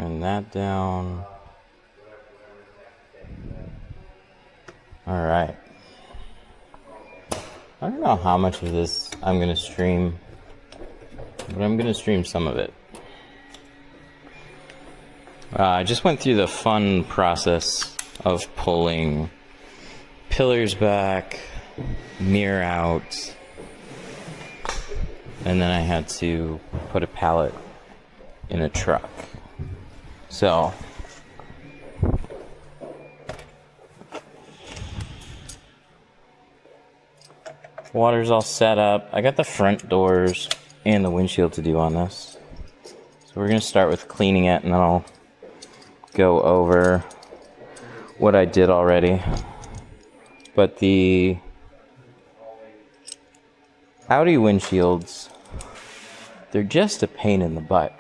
Turn that down. Alright. I don't know how much of this I'm going to stream, but I'm going to stream some of it. I just went through the fun process of pulling pillars back, mirror out, and then I had to put a pallet in a truck. So, water's all set up. I got the front doors and the windshield to do on this. So we're going to start with cleaning it, and then I'll go over what I did already. But the Audi windshields, they're just a pain in the butt.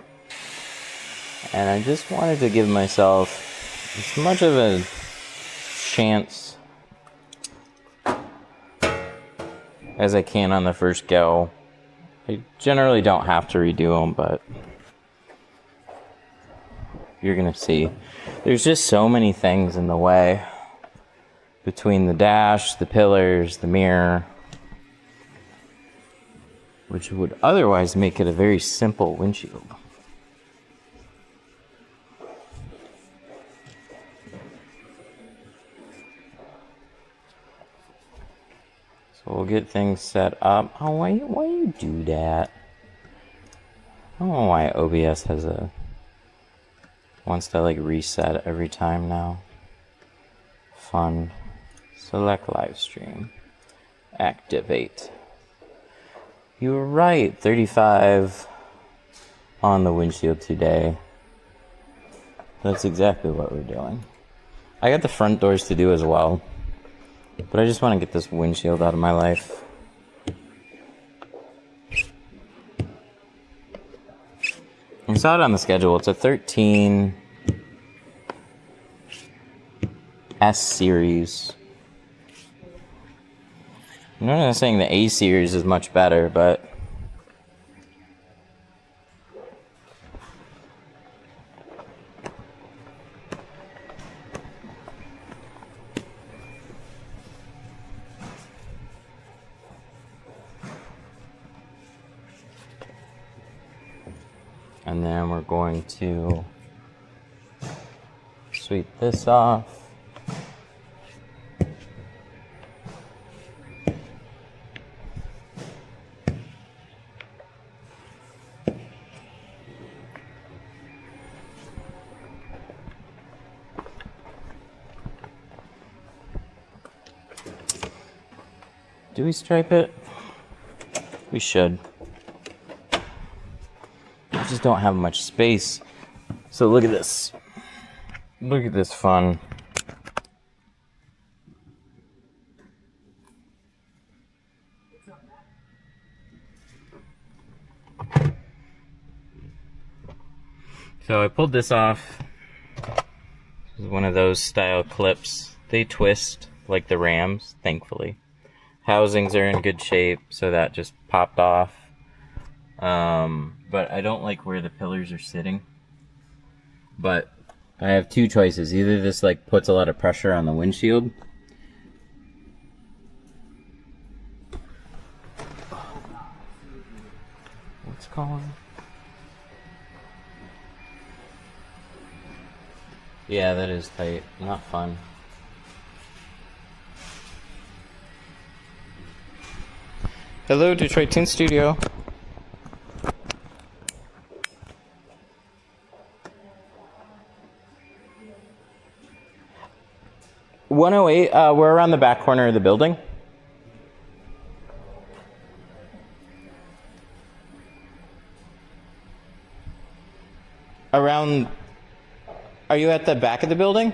And I just wanted to give myself as much of a chance as I can on the first go. I generally don't have to redo them, but you're gonna see. There's just so many things in the way between the dash, the pillars, the mirror, which would otherwise make it a very simple windshield. So we'll get things set up. Oh, why you do that? I don't know why OBS wants to like reset every time now. Fun. Select live stream. Activate. You were right. 35 on the windshield today. That's exactly what we're doing. I got the front doors to do as well, but I just want to get this windshield out of my life. I saw it on the schedule. It's a 13 S series. I'm not saying the A series is much better, but and then we're going to sweep this off. Do we stripe it? We should. I just don't have much space. So look at this. Look at this fun. So I pulled this off. This is one of those style clips. They twist like the Rams, thankfully. Housings are in good shape, so that just popped off. But I don't like where the pillars are sitting. But I have two choices. Either this like puts a lot of pressure on the windshield. What's calling? Yeah, that is tight. Not fun. Hello, Detroit Tint Studio. $108, we're around the back corner of the building. Around, are you at the back of the building?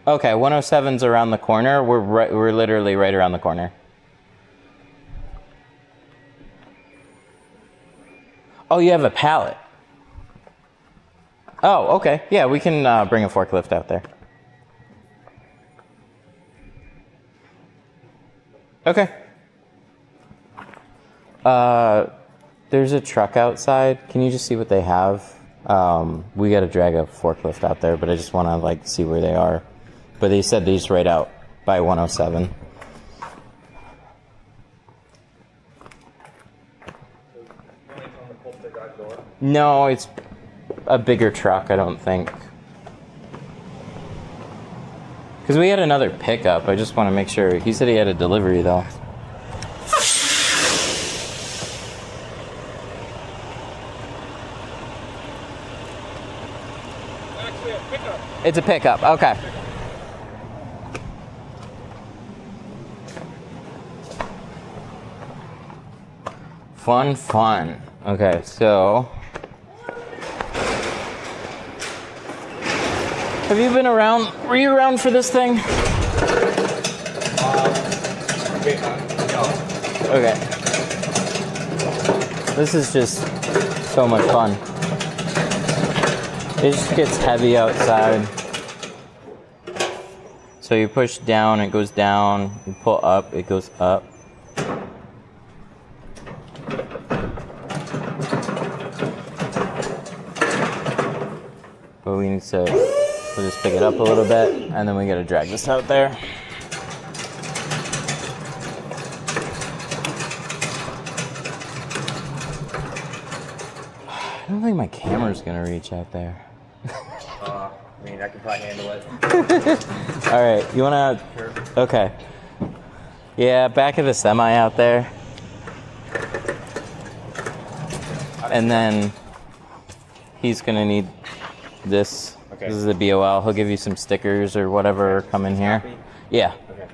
Okay, 107's around the corner. We're literally right around the corner. Oh, you have a pallet. Oh, okay. Yeah, we can bring a forklift out there. there's a truck outside. Can you just see what they have? We got to drag a forklift out there, but I just want to like see where they are. But they said these right out by 107. No, it's a bigger truck, I don't think. Because we had another pickup. I just want to make sure. He said he had a delivery, though. Actually, a pickup. It's a pickup. Okay. Fun. Okay, so... Have you been around? Were you around for this thing? No. Okay. This is just so much fun. It just gets heavy outside. So you push down, it goes down. You pull up, it goes up. But we need to, we'll just pick it up a little bit, and then we gotta drag this out there. I don't think my camera's gonna reach out there. I mean, I can probably handle it. All right, you wanna? Sure. Okay. Yeah, back of the semi out there. And then he's gonna need this. Okay. This is the BOL. He'll give you some stickers or whatever come in here. Copy? Yeah. Okay.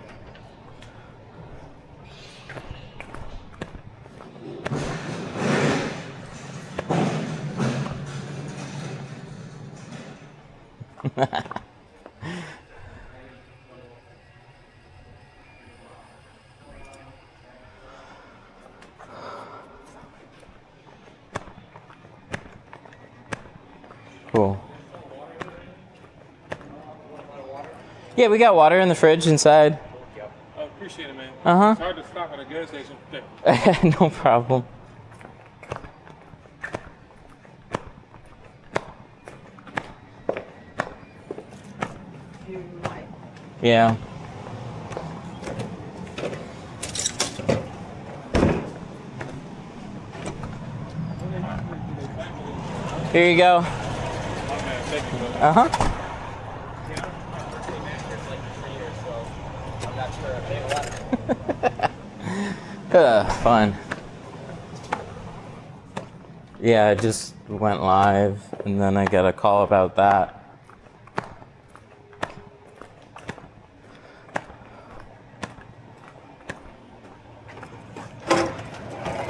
Cool. Yeah, we got water in the fridge inside. I appreciate it, man. Uh-huh. It's hard to stop at a gas station. No problem. Yeah. Here you go. Uh-huh. Fun. Yeah, it just went live, and then I got a call about that.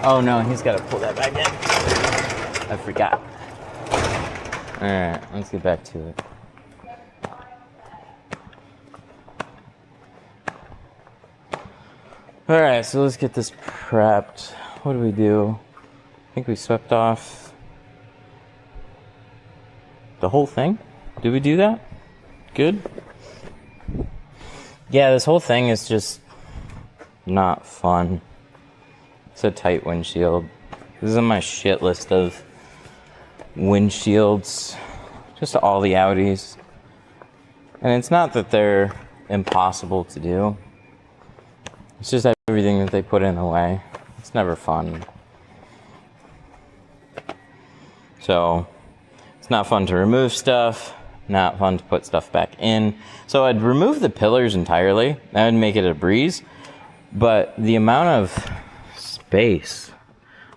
Oh no, he's got to pull that back in. I forgot. Alright, let's get back to it. Alright, so let's get this prepped. What do we do? I think we swept off the whole thing. Did we do that? Good? Yeah, this whole thing is just not fun. It's a tight windshield. This is on my shit list of windshields. Just all the Audis. And it's not that they're impossible to do. It's just everything that they put in the way. It's never fun. So, it's not fun to remove stuff. Not fun to put stuff back in. So I'd remove the pillars entirely. That would make it a breeze. But the amount of space,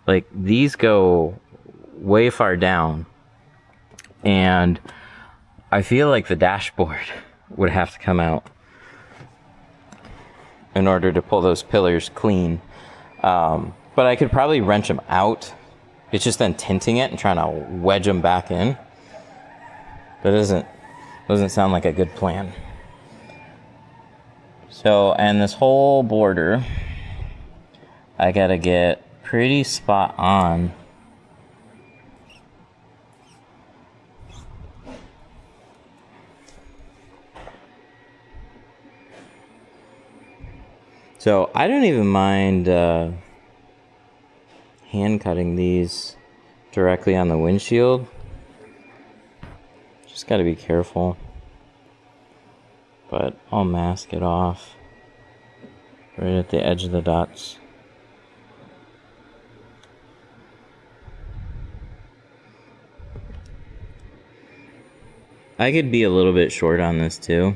like these go way far down, and I feel like the dashboard would have to come out in order to pull those pillars clean. But I could probably wrench them out. It's just then tinting it and trying to wedge them back in. That doesn't sound like a good plan. So, and this whole border, I gotta get pretty spot on. So I don't even mind hand cutting these directly on the windshield. Just got to be careful. But I'll mask it off right at the edge of the dots. I could be a little bit short on this too,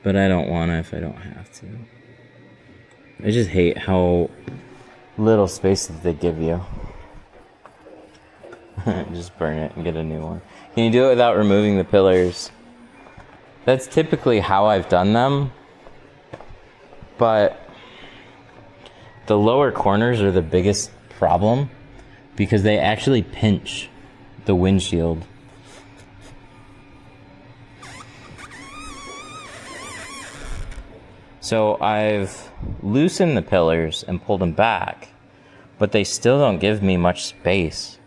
but I don't want to if I don't have to. I just hate how little space that they give you. Just burn it and get a new one. Can you do it without removing the pillars? That's typically how I've done them, but the lower corners are the biggest problem because they actually pinch the windshield. So I've loosened the pillars and pulled them back, but they still don't give me much space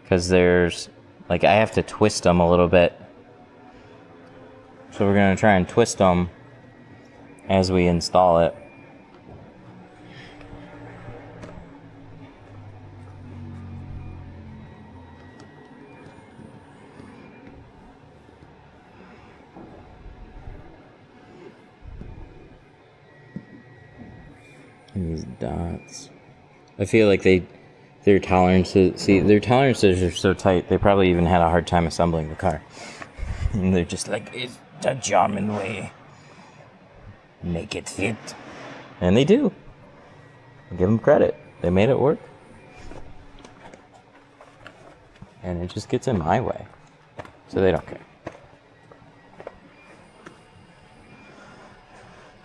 because there's, like, I have to twist them a little bit. So we're going to try and twist them as we install it. These dots. I feel like their tolerances are so tight, they probably even had a hard time assembling the car. And they're just like, it's the German way. Make it fit. And they do. I give them credit. They made it work. And it just gets in my way. So they don't care.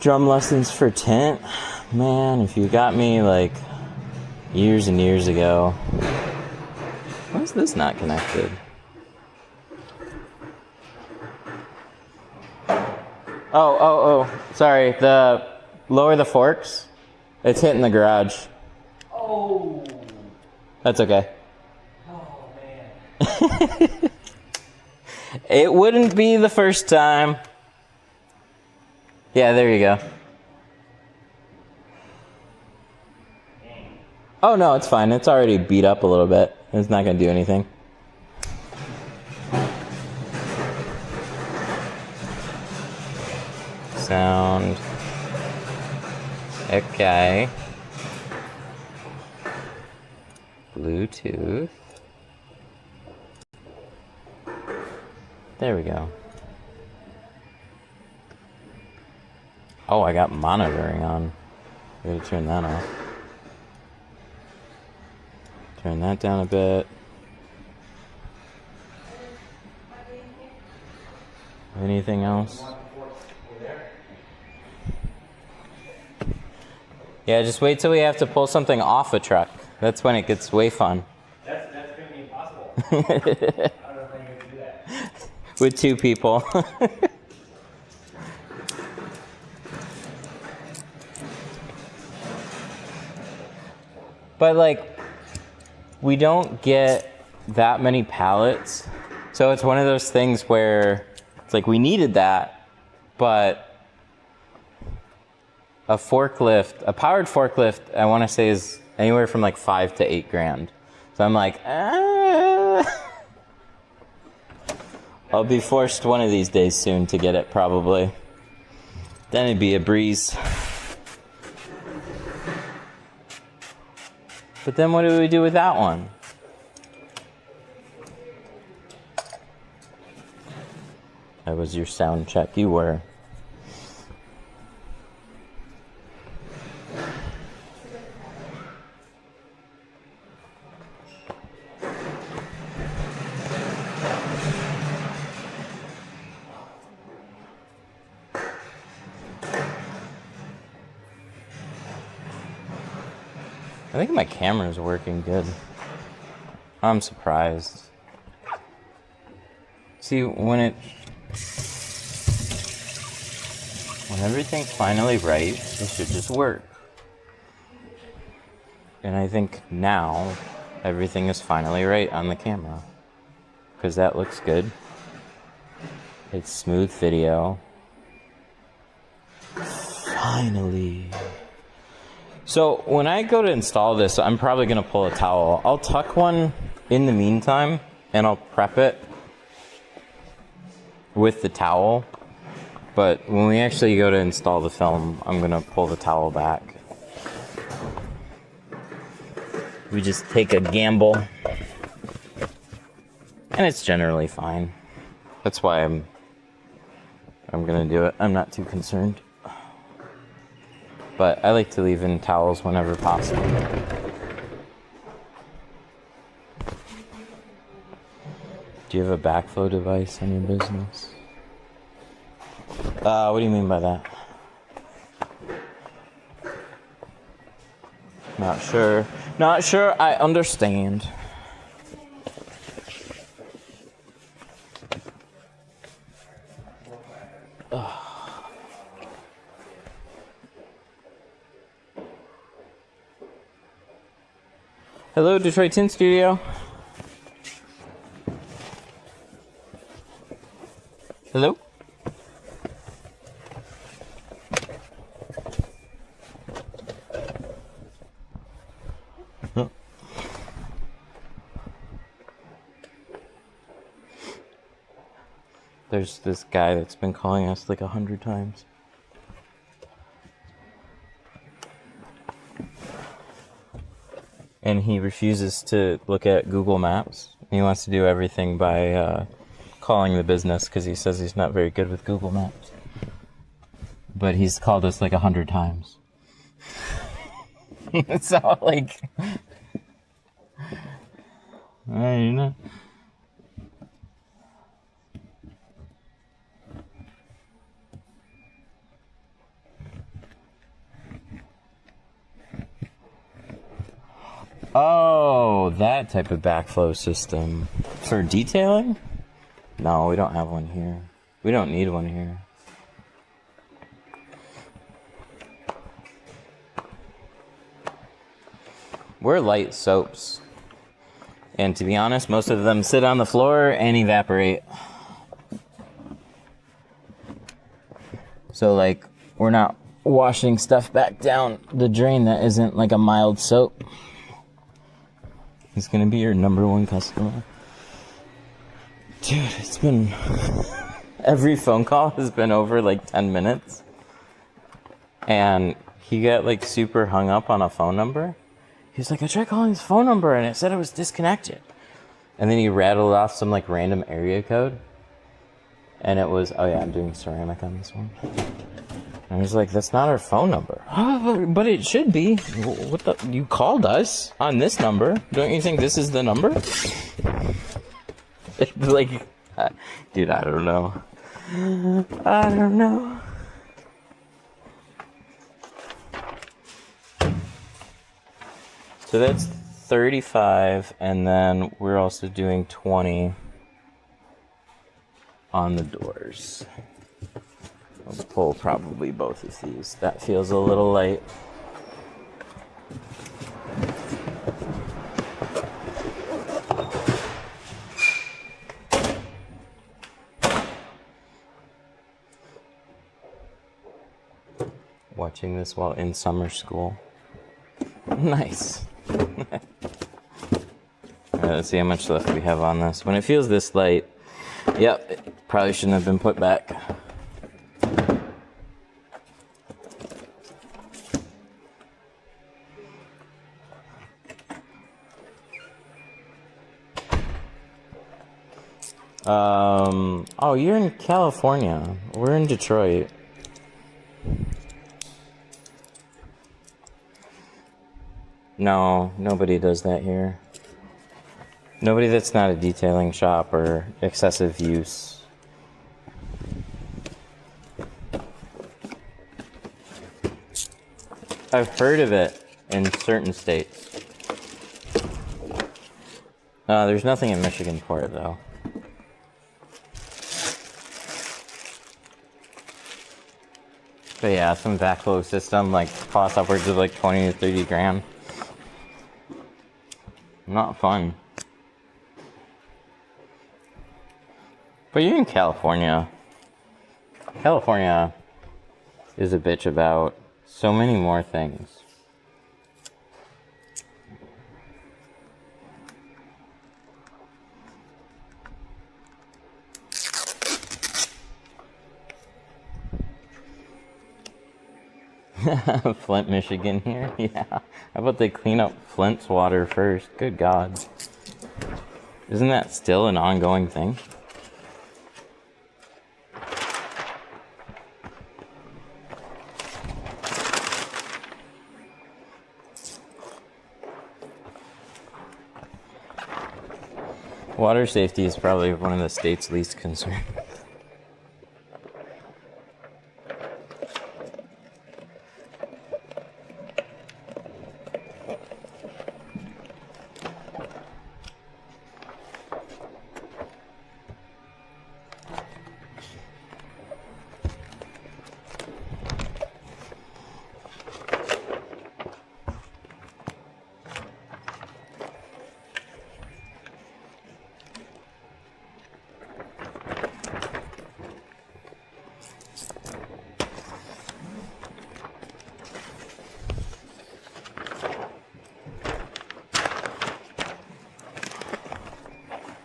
Drum lessons for Tint. Man, if you got me like years and years ago. Why is this not connected? Oh, sorry. The lower the forks. It's hitting the garage. Oh. That's okay. Oh, man. It wouldn't be the first time. Yeah, there you go. Oh, no, it's fine. It's already beat up a little bit. It's not going to do anything. Sound. Okay. Bluetooth. There we go. Oh, I got monitoring on. I gotta turn that off. Turn that down a bit. Anything else? Yeah, just wait till we have to pull something off a truck. That's when it gets way fun. That's going to be impossible. I don't know how you're going to do that. With two people. But like, we don't get that many pallets. So it's one of those things where it's like we needed that, but a forklift, a powered forklift, I want to say is anywhere from like $5,000 to $8,000. So I'm like, I'll be forced one of these days soon to get it probably. Then it'd be a breeze. But then what do we do with that one? That was your sound check. You were. I think my camera's working good. I'm surprised. See, when everything's finally right, it should just work. And I think now everything is finally right on the camera. Because that looks good. It's smooth video. Finally. So when I go to install this, I'm probably going to pull a towel. I'll tuck one in the meantime, and I'll prep it with the towel. But when we actually go to install the film, I'm going to pull the towel back. We just take a gamble, and it's generally fine. That's why I'm going to do it. I'm not too concerned. But I like to leave in towels whenever possible. Do you have a backflow device in your business? What do you mean by that? Not sure. Not sure I understand. Hello, Detroit Tint Studio. Hello? Oh. There's this guy that's been calling us like 100 times. And he refuses to look at Google Maps. He wants to do everything by calling the business because he says he's not very good with Google Maps. But he's called us like 100 times. So like, you know. Oh, that type of backflow system. For detailing? No, we don't have one here. We don't need one here. We're light soaps. And to be honest, most of them sit on the floor and evaporate. So like, we're not washing stuff back down the drain that isn't like a mild soap. He's gonna be your number one customer. Dude, it's been... Every phone call has been over like 10 minutes. And he got like super hung up on a phone number. He was like, I tried calling his phone number and it said it was disconnected. And then he rattled off some like random area code. And it was, oh yeah, I'm doing ceramic on this one. And he's like, that's not our phone number. Oh, but it should be. What the? You called us on this number. Don't you think this is the number? Like, dude, I don't know. I don't know. So that's 35, and then we're also doing 20 on the doors. I'll pull probably both of these. That feels a little light. Watching this while in summer school. Nice. Let's see how much left we have on this. When it feels this light, yep, it probably shouldn't have been put back. Oh, you're in California. We're in Detroit. No, nobody does that here. Nobody that's not a detailing shop or excessive use. I've heard of it in certain states. There's nothing in Michigan for it, though. But yeah, some backflow system like costs upwards of like 20 to 30 grand. Not fun. But you're in California. California is a bitch about so many more things. Flint, Michigan here? Yeah. How about they clean up Flint's water first? Good God. Isn't that still an ongoing thing? Water safety is probably one of the state's least concerned.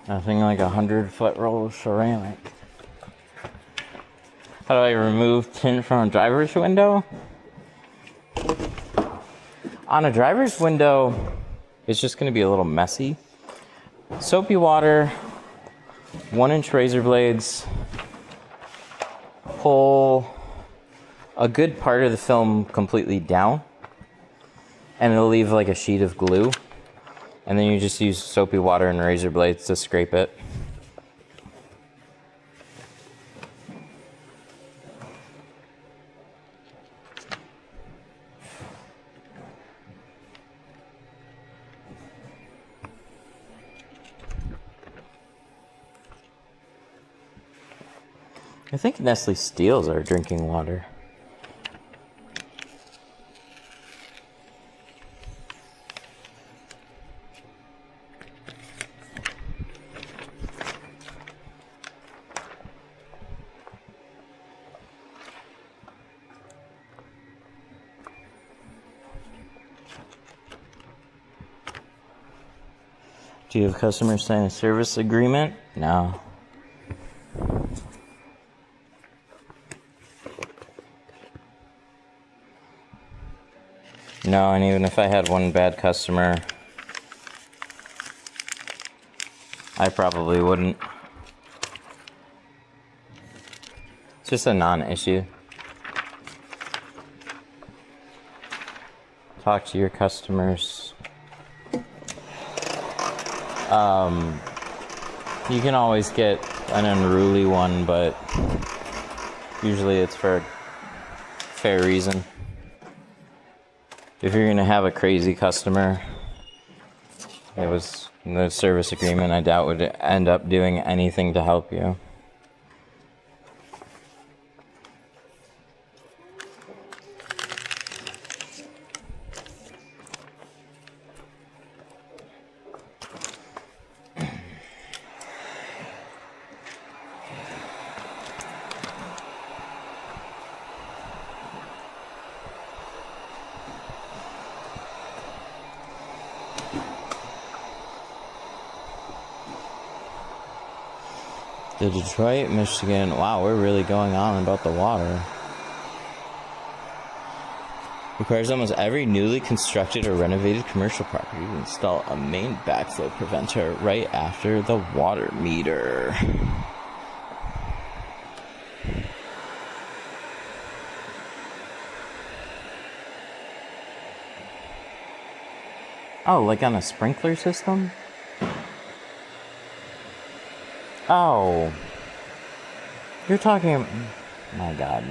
Nothing like 100-foot roll of ceramic. How do I remove tint from a driver's window? On a driver's window, it's just going to be a little messy. Soapy water, 1-inch razor blades, pull a good part of the film completely down, and it'll leave like a sheet of glue. And then you just use soapy water and razor blades to scrape it. I think Nestle steals our drinking water. Do you have customers sign a service agreement? No. No, and even if I had one bad customer, I probably wouldn't. It's just a non-issue. Talk to your customers. You can always get an unruly one, but usually it's for a fair reason. If you're going to have a crazy customer, it was the service agreement, I doubt would end up doing anything to help you. The Detroit, Michigan, wow, we're really going on about the water. Requires almost every newly constructed or renovated commercial property to install a main backflow preventer right after the water meter. Oh, like on a sprinkler system? Oh, you're talking, my God,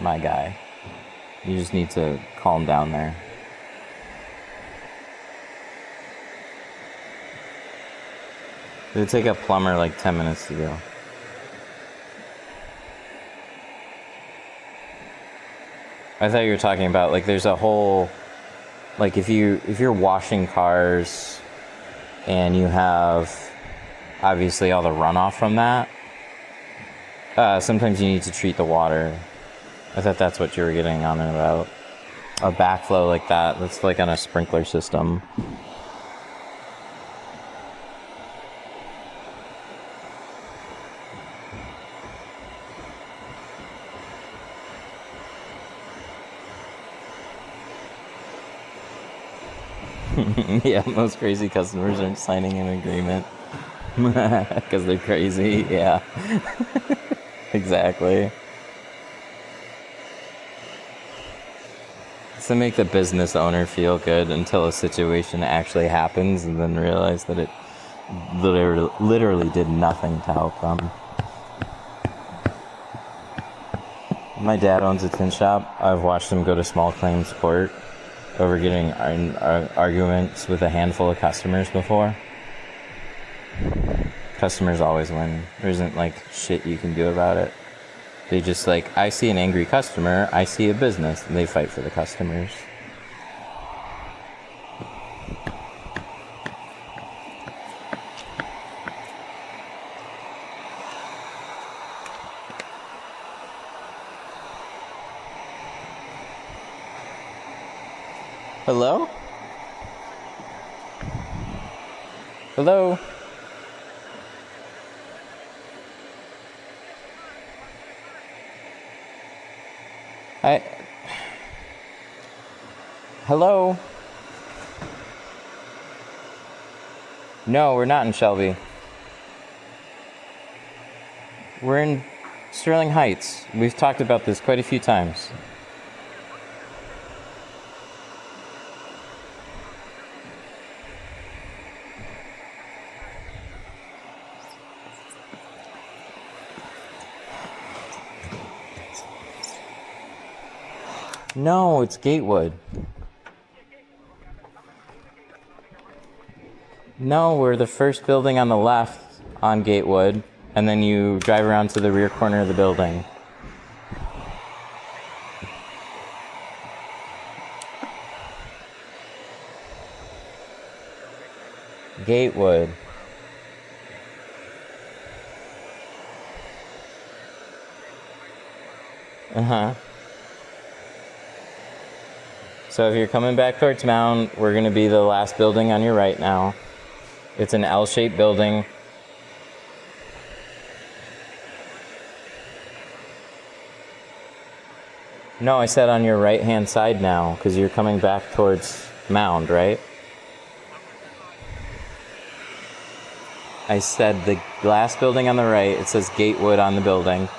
my guy. You just need to calm down there. It would take a plumber like 10 minutes to go. I thought you were talking about, like, there's a whole, like, if you're washing cars and you have obviously all the runoff from that, sometimes you need to treat the water. I thought that's what you were getting on and about. A backflow like that, that's like on a sprinkler system. Yeah, most crazy customers aren't signing an agreement. Because they're crazy, yeah. Exactly. It's to make the business owner feel good until a situation actually happens and then realize that it literally did nothing to help them. My dad owns a tint shop. I've watched him go to small claims court over getting arguments with a handful of customers before. Customers always win. There isn't like shit you can do about it. They just like, I see an angry customer, I see a business, and they fight for the customers. Hello? Hello? Hello? No, we're not in Shelby. We're in Sterling Heights. We've talked about this quite a few times. No, it's Gatewood. No, we're the first building on the left on Gatewood, and then you drive around to the rear corner of the building. Gatewood. Uh-huh. So if you're coming back towards Mound, we're going to be the last building on your right now. It's an L-shaped building. No, I said on your right-hand side now, because you're coming back towards Mound, right? I said the glass building on the right, it says Gatewood on the building.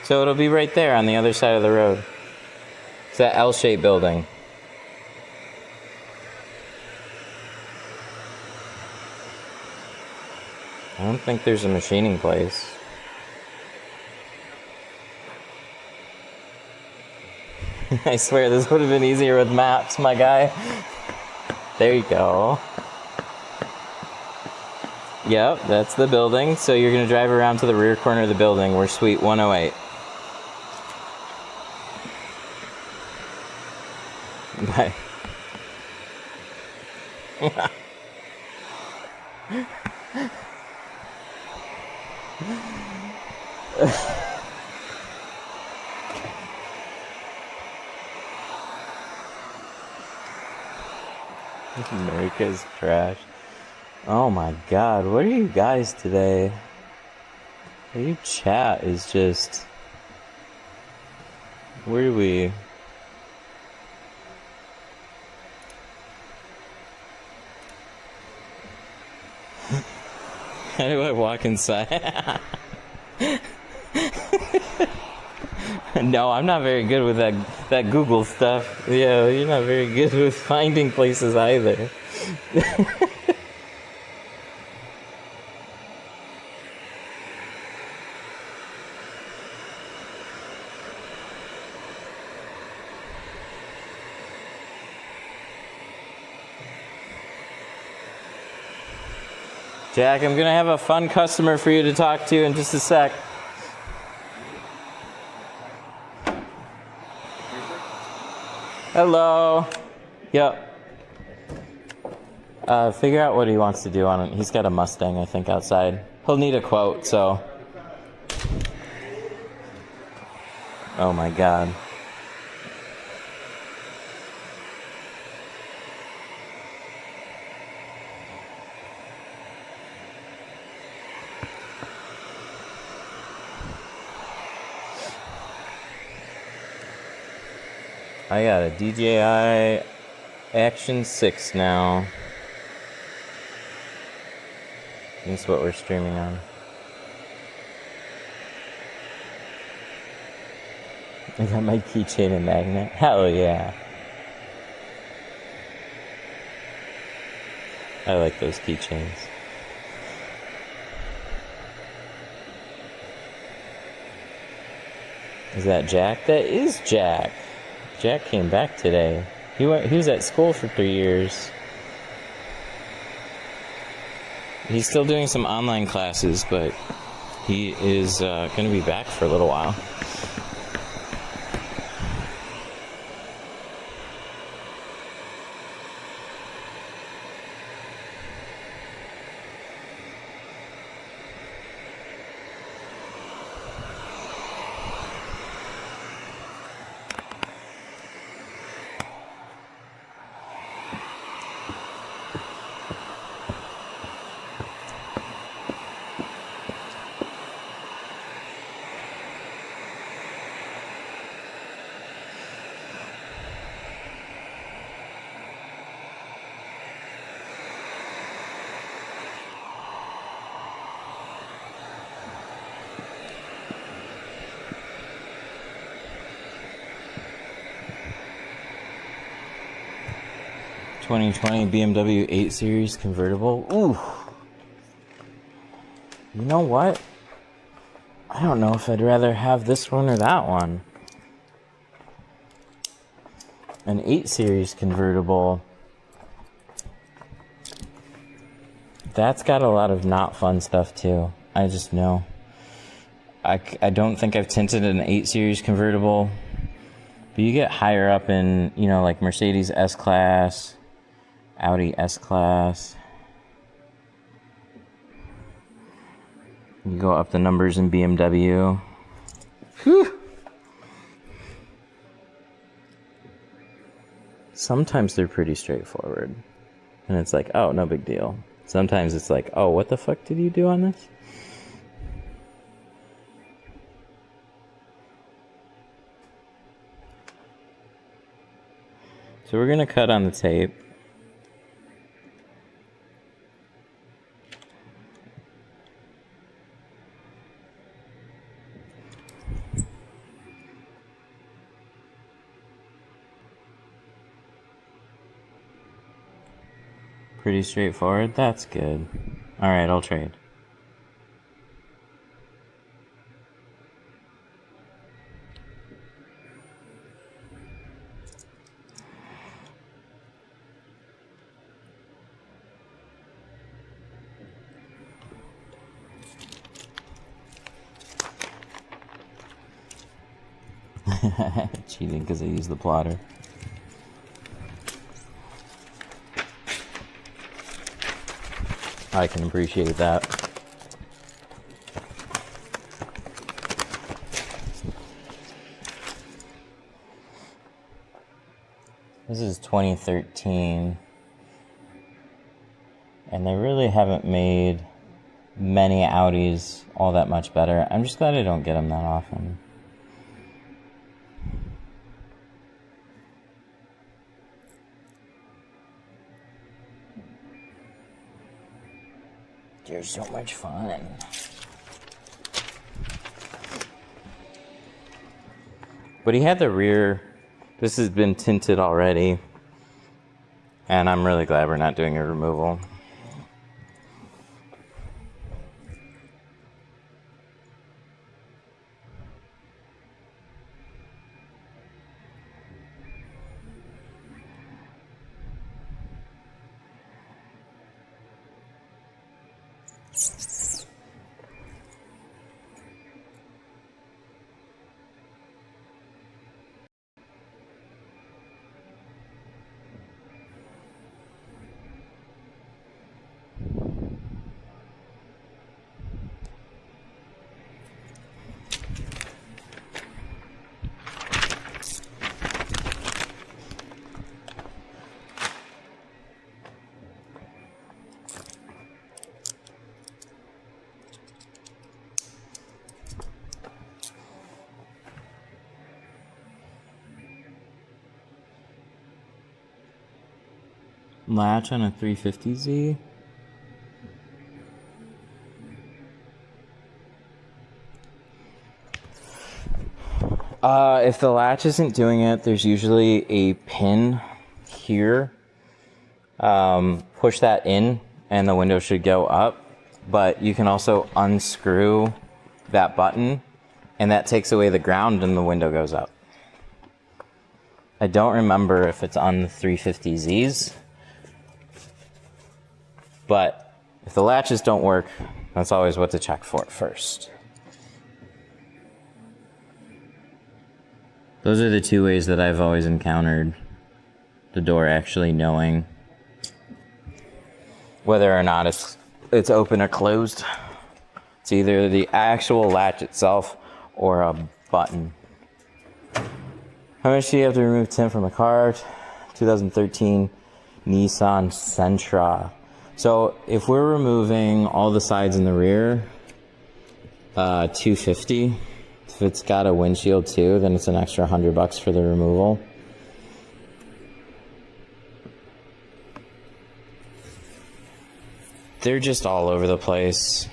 So it'll be right there on the other side of the road. It's that L-shaped building. I don't think there's a machining place. I swear this would have been easier with maps, my guy. There you go. Yep, that's the building. So you're going to drive around to the rear corner of the building. We're Suite 108. Bye. America's trash. Oh my god, what are you guys today? Your chat is just... Where do we... How do I walk inside? No, I'm not very good with that Google stuff. Yeah, you're not very good with finding places either. Jack, I'm gonna have a fun customer for you to talk to in just a sec. Hello. Yep. Figure out what he wants to do on it. He's got a Mustang, I think, outside. He'll need a quote, so. Oh my god. I got a DJI Action 6 now. That's what we're streaming on. I got my keychain and magnet. Hell yeah. I like those keychains. Is that Jack? That is Jack. Jack came back today. He was at school for 3 years. He's still doing some online classes, but he is going to be back for a little while. ...2020 BMW 8 Series convertible. Ooh. You know what? I don't know if I'd rather have this one or that one. An 8 Series convertible. That's got a lot of not fun stuff too. I just know. I don't think I've tinted an 8 Series convertible. But you get higher up in, you know, like Mercedes S-Class, Audi S-Class. You go up the numbers in BMW. Whew. Sometimes they're pretty straightforward. And it's like, oh, no big deal. Sometimes it's like, oh, what the fuck did you do on this? So we're gonna cut on the tape. Pretty straightforward. That's good. Alright, I'll trade. Cheating because I used the plotter. I can appreciate that. This is 2013, and they really haven't made many Audis all that much better. I'm just glad I don't get them that often. They're so much fun. But he had the rear. This has been tinted already. And I'm really glad we're not doing a removal. latch on a 350Z. If the latch isn't doing it, there's usually a pin here. Push that in and the window should go up, but you can also unscrew that button and that takes away the ground and the window goes up. I don't remember if it's on the 350Zs, but if the latches don't work, that's always what to check for first. Those are the two ways that I've always encountered the door actually knowing whether or not it's open or closed. It's either the actual latch itself or a button. How much do you have to remove tint from a car? 2013 Nissan Sentra. So if we're removing all the sides and the rear, $250. If it's got a windshield too, then it's an extra $100 for the removal. They're just all over the place.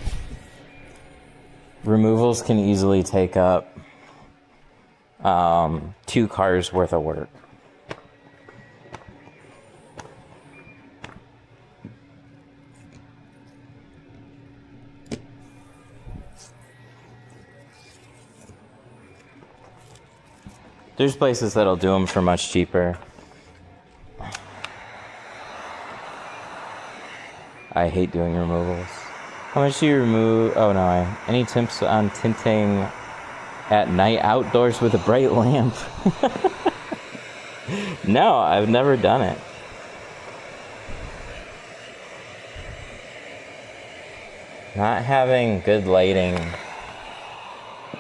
Removals can easily take up 2 cars worth of work. There's places that'll do them for much cheaper. I hate doing removals. How much do you remove? Oh no, any tips on tinting at night outdoors with a bright lamp? No, I've never done it. Not having good lighting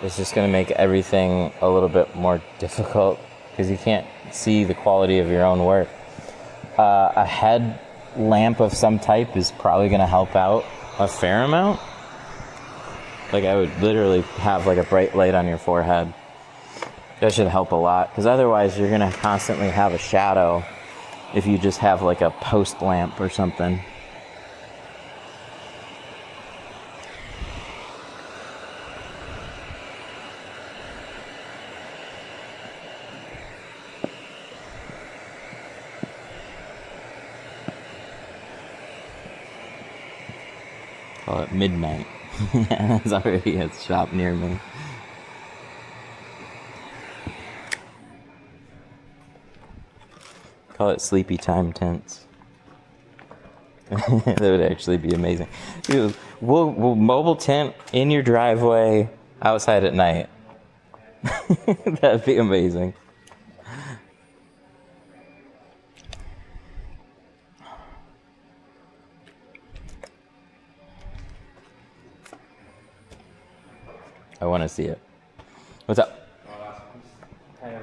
is just going to make everything a little bit more difficult because you can't see the quality of your own work. A head lamp of some type is probably going to help out a fair amount. Like I would literally have like a bright light on your forehead. That should help a lot because otherwise you're going to constantly have a shadow if you just have like a post lamp or something. Call it midnight. That's already a shop near me. Call it sleepy time tints. That would actually be amazing. Dude, we'll mobile tint in your driveway outside at night. That'd be amazing. I want to see it. What's up? I'm kind of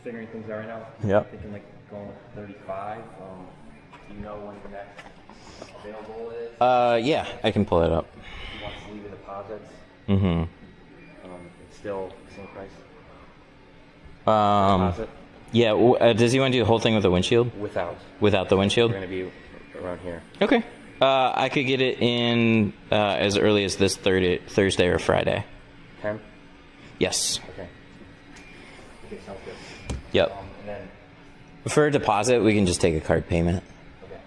figuring things out right now. Yep. Thinking like going with 35. Do you know when the next available is? Yeah, I can pull it up. He wants to leave a deposit. Mm-hmm. It's still the same price. Deposit Yeah. Does he want to do the whole thing with the windshield? without the windshield? We're gonna be around here. Okay. I could get it in as early as this Thursday or Friday. 10. Yes. Okay, sounds good. Yep. And then For a deposit, we can just take a card payment. okay.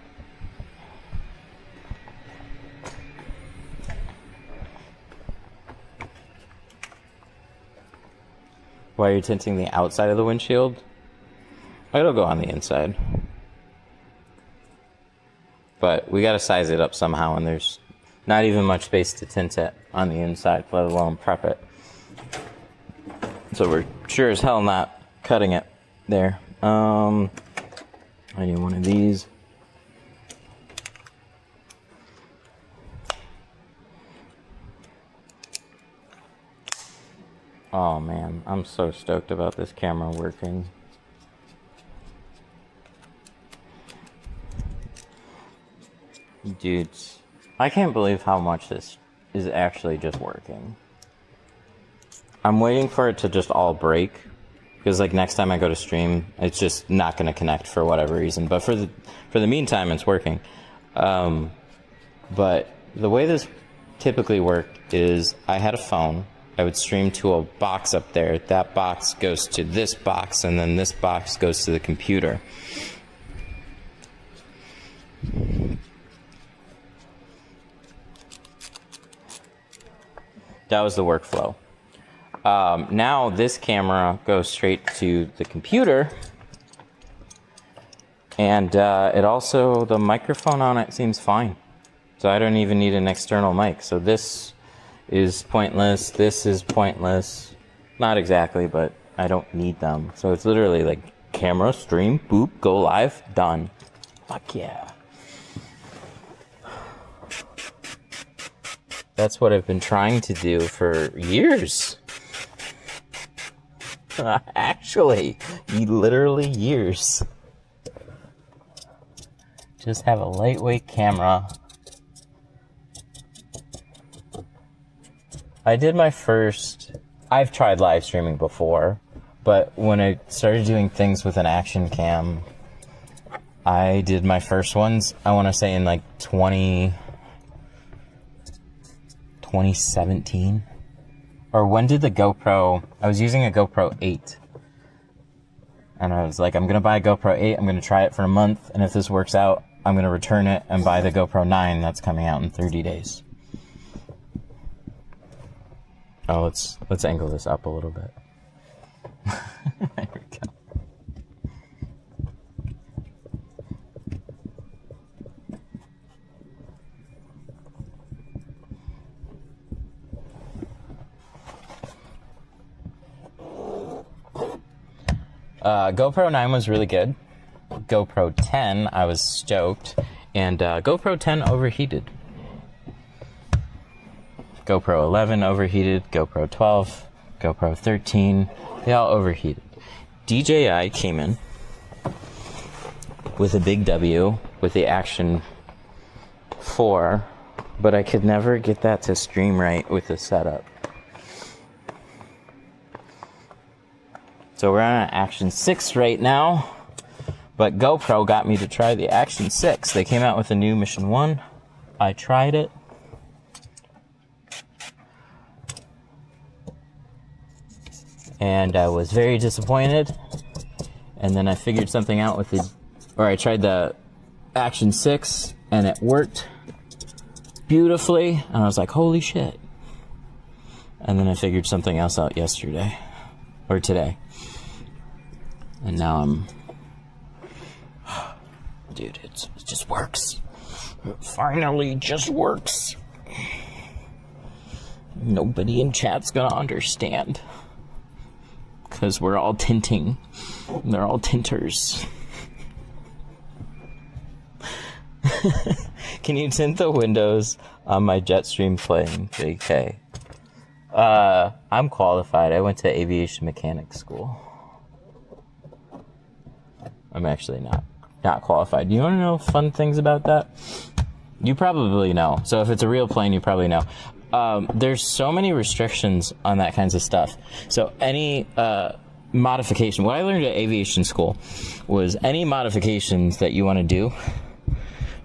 While you're tinting the outside of the windshield, it'll go on the inside. But we gotta size it up somehow, and there's not even much space to tint it on the inside, let alone prep it. So we're sure as hell not cutting it there. I need one of these. Oh man, I'm so stoked about this camera working. Dudes, I can't believe how much this is actually just working. I'm waiting for it to just all break because like next time I go to stream, it's just not going to connect for whatever reason. But for the meantime, it's working. But the way this typically worked is I had a phone. I would stream to a box up there. That box goes to this box, and then this box goes to the computer. That was the workflow. Now this camera goes straight to the computer, and it also, the microphone on it seems fine. So I don't even need an external mic. So this is pointless. This is pointless. Not exactly, but I don't need them. So it's literally like camera, stream, boop, go live, done. Fuck yeah. That's what I've been trying to do for years. Actually, literally years. Just have a lightweight camera. I did my first... I've tried live streaming before, but when I started doing things with an action cam, I did my first ones, I want to say in like 2017. Or when did the GoPro... I was using a GoPro 8. And I was like, I'm going to buy a GoPro 8. I'm going to try it for a month. And if this works out, I'm going to return it and buy the GoPro 9 that's coming out in 30 days. Oh, let's angle this up a little bit. There we go. GoPro 9 was really good. GoPro 10, I was stoked. And GoPro 10 overheated. GoPro 11 overheated. GoPro 12. GoPro 13. They all overheated. DJI came in with a big W with the Action 4, but I could never get that to stream right with the setup. So we're on an Action 6 right now, but GoPro got me to try the Action 6. They came out with a new Mission 1. I tried it. And I was very disappointed. And then I figured something out with I tried the Action 6, and it worked beautifully. And I was like, holy shit. And then I figured something else out yesterday. Or today. And now I'm... Dude, it just works. It finally just works. Nobody in chat's gonna understand. Because we're all tinting. They're all tinters. Can you tint the windows on my Jetstream plane, JK? I'm qualified. I went to aviation mechanics school. I'm actually not qualified. You want to know fun things about that? You probably know. So if it's a real plane, you probably know. There's so many restrictions on that kinds of stuff. So any modification, what I learned at aviation school was any modifications that you want to do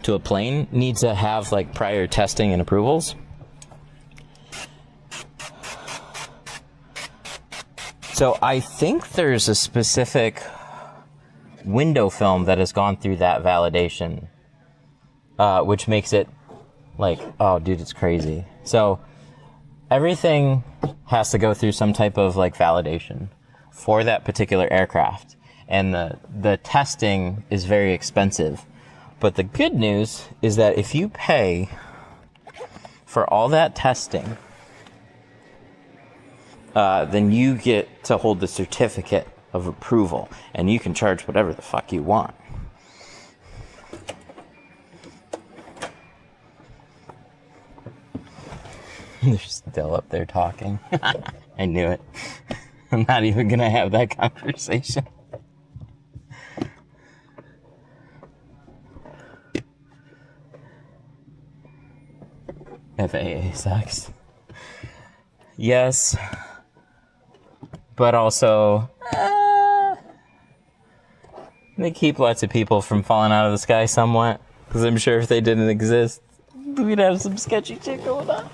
to a plane needs to have like prior testing and approvals. So I think there's a specific window film that has gone through that validation, which makes it like, oh dude, it's crazy. So everything has to go through some type of like validation for that particular aircraft. And the testing is very expensive. But the good news is that if you pay for all that testing, then you get to hold the certificate of approval, and you can charge whatever the fuck you want. They're still up there talking. I knew it. I'm not even gonna have that conversation. FAA sucks. Yes. But also, They keep lots of people from falling out of the sky somewhat. Because I'm sure if they didn't exist, we'd have some sketchy shit going on.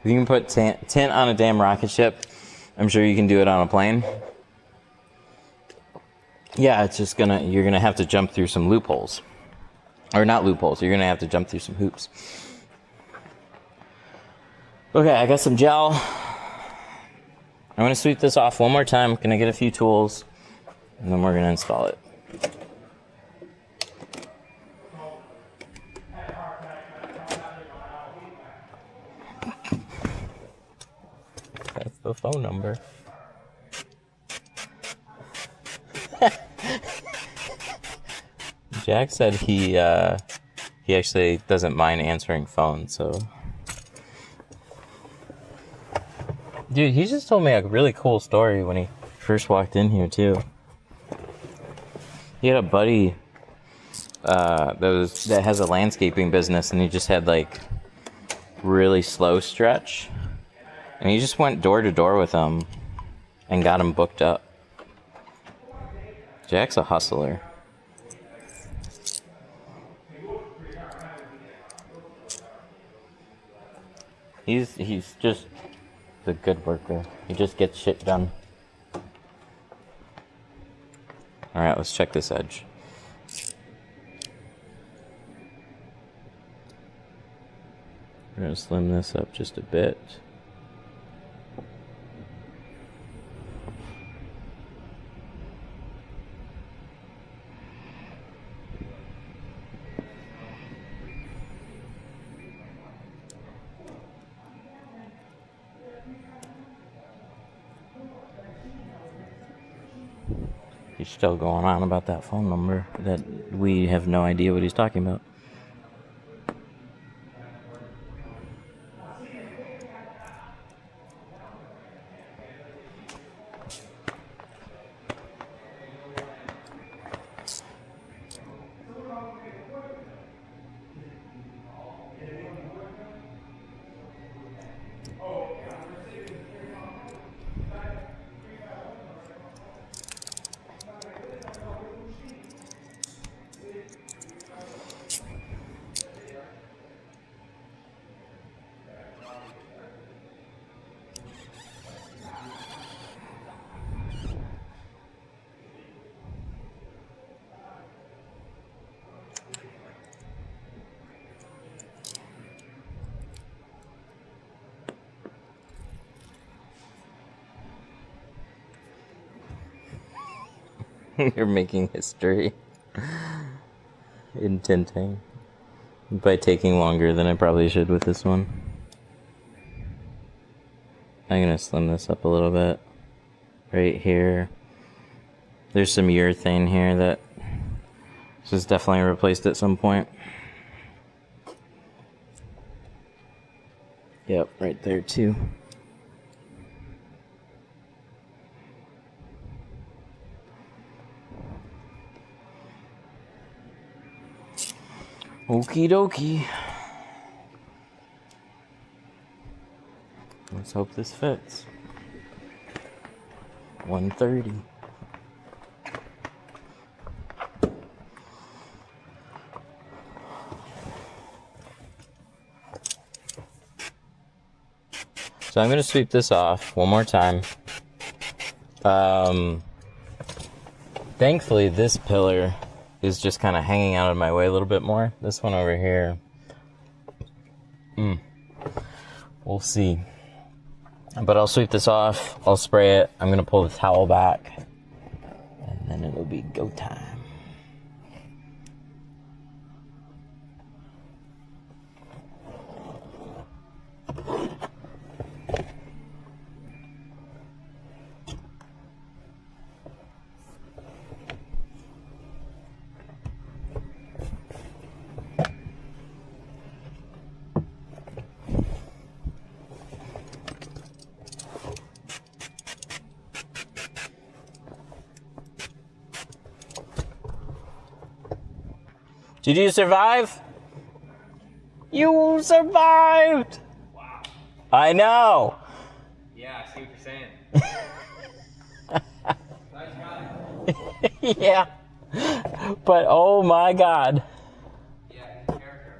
If you can put tint on a damn rocket ship, I'm sure you can do it on a plane. Yeah, it's just you're gonna have to jump through some loopholes. Or not loopholes, you're gonna have to jump through some hoops. Okay, I got some gel. I'm gonna sweep this off one more time. Gonna get a few tools, and then we're gonna install it. That's the phone number. Jack said he actually doesn't mind answering phones, so. Dude, he just told me a really cool story when he first walked in here too. He had a buddy that has a landscaping business, and he just had like really slow stretch, and he just went door to door with him and got him booked up. Jack's a hustler. He's just a good worker. He just gets shit done. Alright, let's check this edge. We're gonna slim this up just a bit. He's still going on about that phone number that we have no idea what he's talking about. You're making history in tinting by taking longer than I probably should with this one. I'm gonna slim this up a little bit right here. There's some urethane here that was definitely replaced at some point. Yep, right there too. Okie dokie. Let's hope this fits. 130. So I'm going to sweep this off one more time. Thankfully, this pillar is just kind of hanging out of my way a little bit more. This one over here, we'll see. But I'll sweep this off, I'll spray it, I'm gonna pull the towel back, and then it'll be go time. Did you survive? You survived! Wow. I know! Yeah, I see what you're saying. Nice guy. Yeah. But oh my god. Yeah, his character.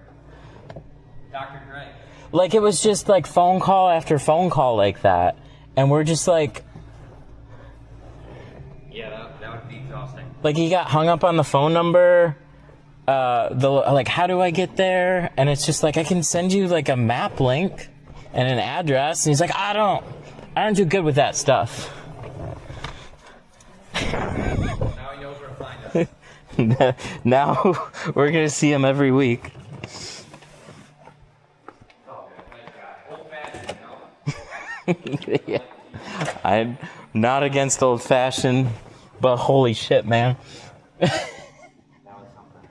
Dr. Dre. Like, it was just like phone call after phone call like that. And we're just like... Yeah, that would be exhausting. Like, he got hung up on the phone number. Like, how do I get there? And it's just like, I can send you like a map link and an address. And he's like, I don't do good with that stuff. Now he knows where to find us. Now we're gonna see him every week. Oh, old fashioned, you know? Yeah. I'm not against old fashioned, but holy shit, man. Now it's something.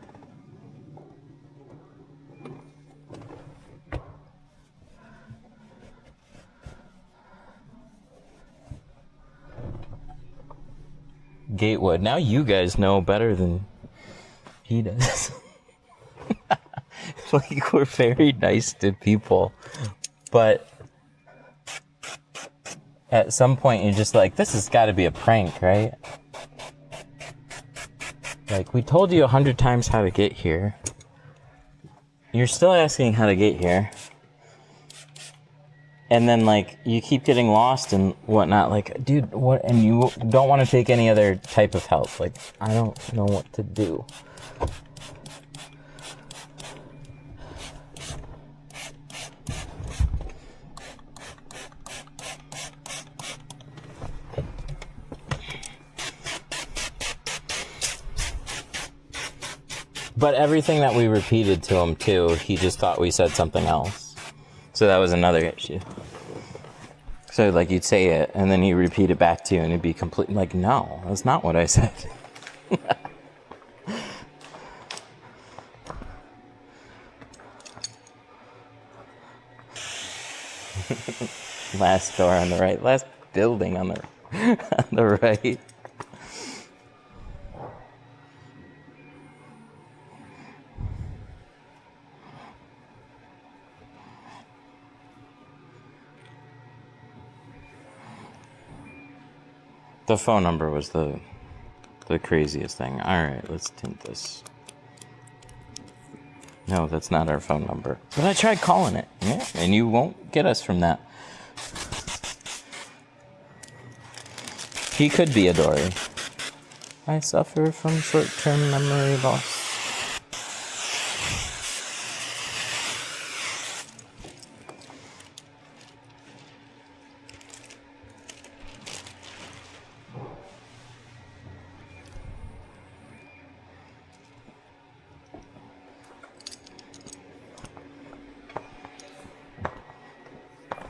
Gatewood. Now you guys know better than he does. Like, we're very nice to people, but at some point you're just like, this has got to be a prank, right? Like, we told you 100 times how to get here. You're still asking how to get here. And then, like, you keep getting lost and whatnot. Like, dude, what? And you don't want to take any other type of help. Like, I don't know what to do. But everything that we repeated to him, too, he just thought we said something else. So that was another issue. So, like, you'd say it, and then he'd repeat it back to you, and it'd be completely like, no, that's not what I said. Last door on the right. Last building on the right. The phone number was the craziest thing. Alright, let's tint this. No, that's not our phone number. But I tried calling it. Yeah, and you won't get us from that. He could be a Dory. I suffer from short-term memory loss.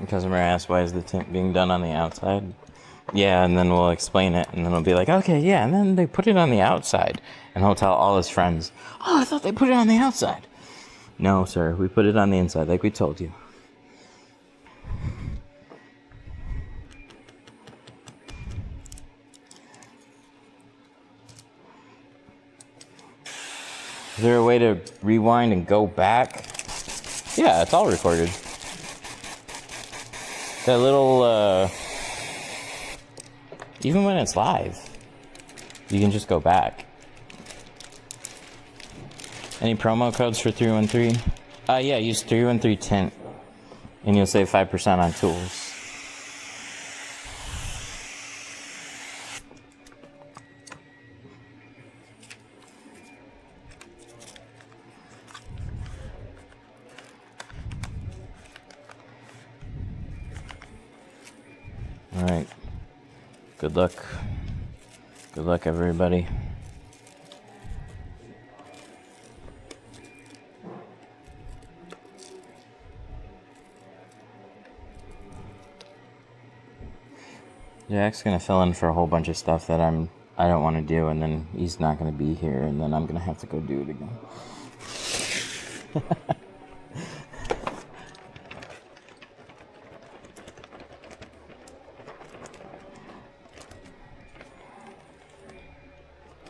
The customer asks, why is the tint being done on the outside? Yeah, and then we'll explain it, and then we'll be like, okay, yeah, and then they put it on the outside. And he'll tell all his friends, oh, I thought they put it on the outside. No, sir, we put it on the inside, like we told you. Is there a way to rewind and go back? Yeah, it's all recorded. That little, even when it's live, you can just go back. Any promo codes for 313? Yeah, use 313 Tint, and you'll save 5% on tools. All right. Good luck. Good luck, everybody. Jack's gonna fill in for a whole bunch of stuff that I don't want to do, and then he's not gonna be here, and then I'm gonna have to go do it again.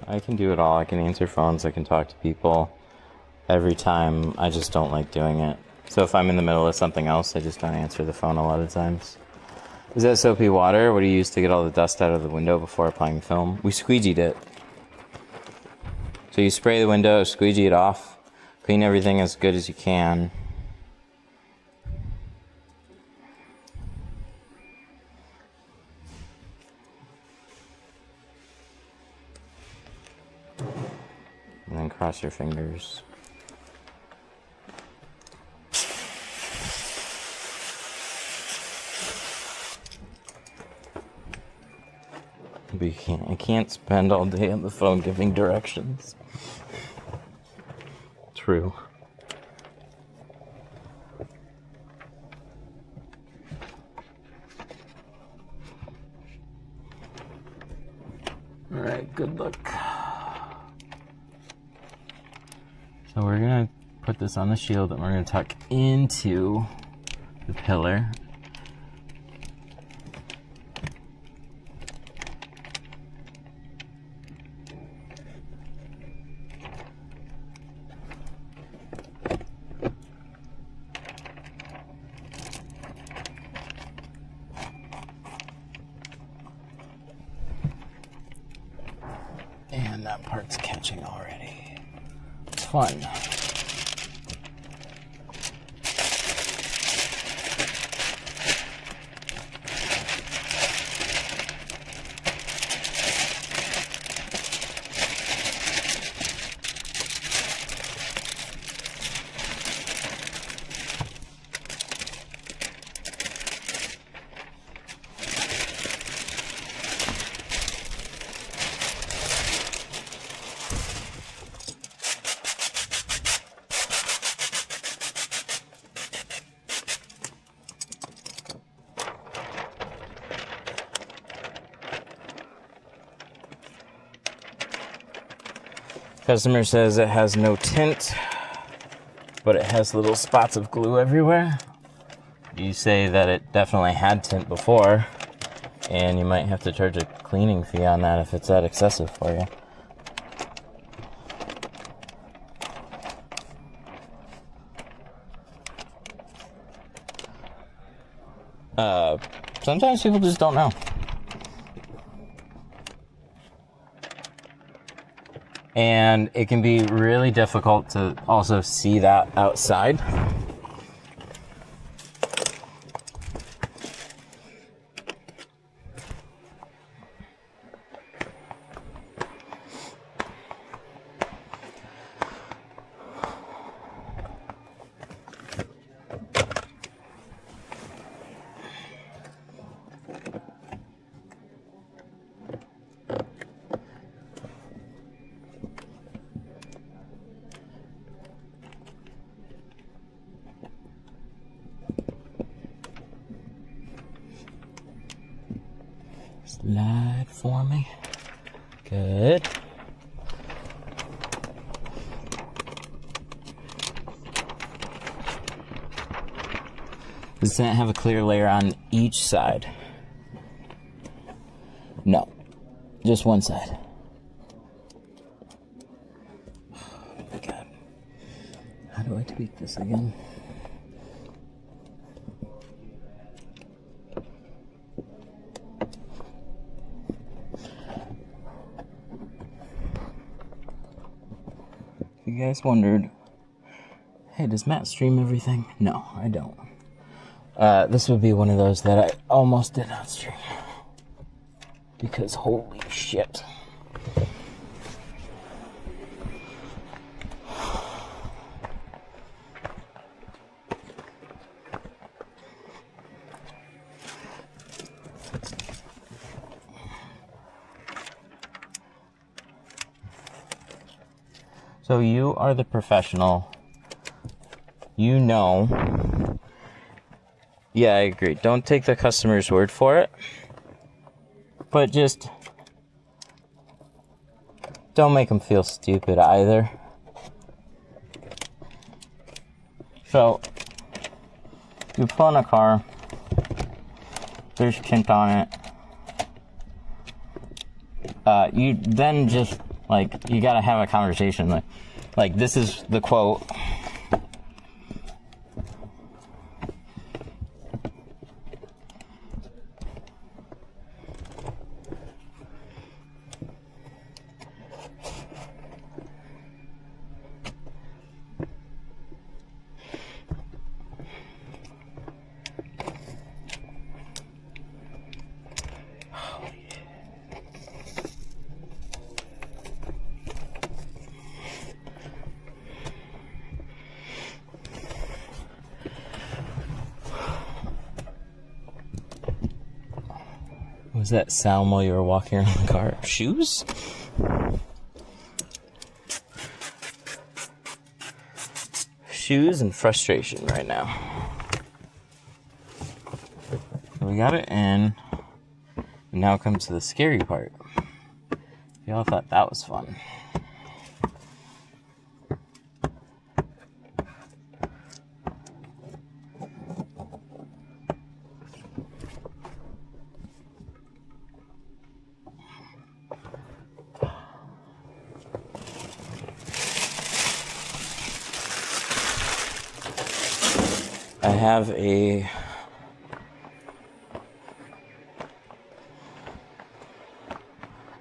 I can do it all. I can answer phones. I can talk to people every time. I just don't like doing it. So if I'm in the middle of something else, I just don't answer the phone a lot of times. Is that soapy water? What do you use to get all the dust out of the window before applying the film? We squeegeed it. So you spray the window, squeegee it off, clean everything as good as you can. And then cross your fingers. But I can't spend all day on the phone giving directions. True. Alright, good luck. So we're gonna put this on the shield and we're gonna tuck into the pillar. And that part's catching already. It's fun. Customer says it has no tint, but it has little spots of glue everywhere. You say that it definitely had tint before, and you might have to charge a cleaning fee on that if it's that excessive for you. Sometimes people just don't know. And it can be really difficult to also see that outside. Slide for me. Good. Does that have a clear layer on each side? No, just one side. Oh my God. How do I tweak this again? You guys wondered, hey, does Matt stream everything? No, I don't. This would be one of those that I almost did not stream. Because holy shit. So you are the professional. You know. Yeah, I agree. Don't take the customer's word for it. But just don't make them feel stupid either. So you pull in a car. There's tint on it. You then just you gotta have a conversation. Like this is the quote. was that sound while you were walking around the car? Shoes? Shoes and frustration right now. We got it in, and now comes to the scary part. Y'all thought that was fun.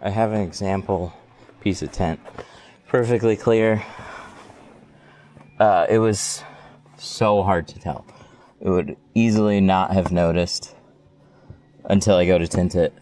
I have an example piece of tint, perfectly clear. It was so hard to tell. It would easily not have noticed until I go to tint it.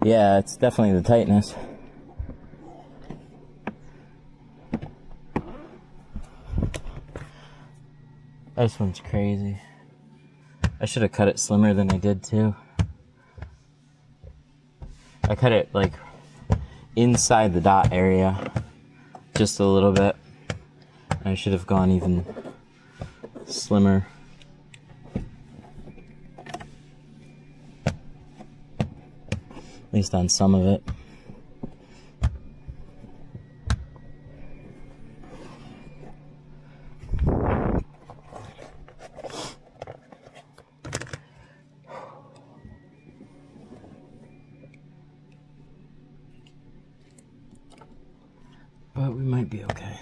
Yeah, it's definitely the tightness. This one's crazy. I should have cut it slimmer than I did too. I cut it like inside the dot area just a little bit. I should have gone even slimmer. At least on some of it. But we might be okay.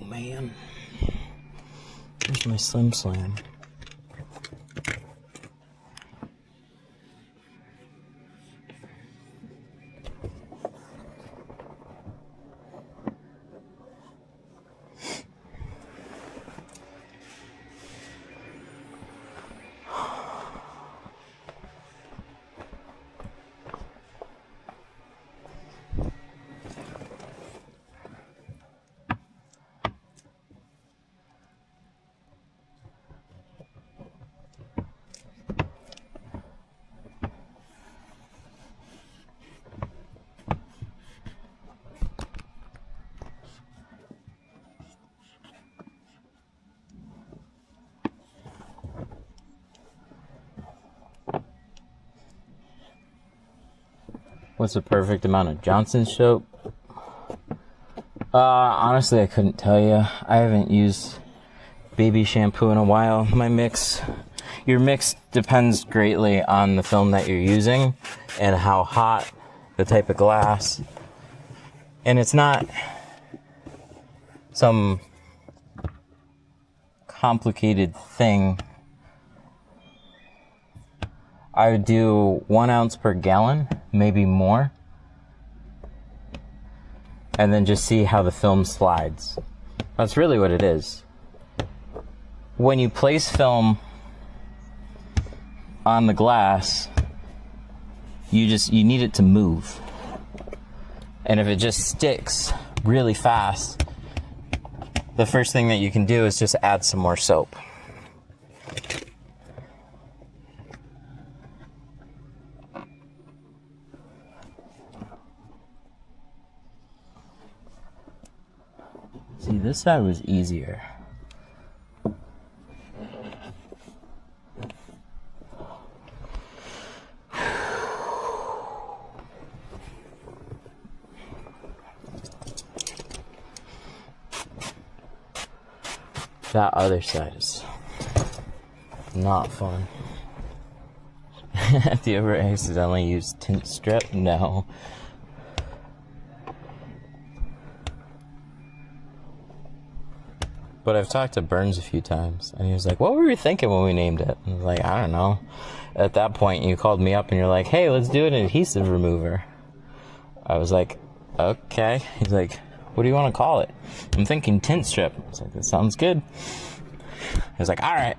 Man. Here's my Slim Slam. What's the perfect amount of Johnson soap? Honestly, I couldn't tell you. I haven't used baby shampoo in a while. Your mix depends greatly on the film that you're using and how hot, the type of glass. And it's not some complicated thing. I would do 1 ounce per gallon, maybe more. And then just see how the film slides. That's really what it is. When you place film on the glass, you need it to move. And if it just sticks really fast, the first thing that you can do is just add some more soap. See, this side was easier. That other side is not fun. Have you ever accidentally used tint strip? No. but I've talked to Burns a few times, and he was like, what were we thinking when we named it? And I was like, I don't know. At that point, you called me up and you're like, hey, let's do an adhesive remover. I was like, okay. He's like, what do you want to call it? I'm thinking tint strip. I was like, that sounds good. He was like, all right.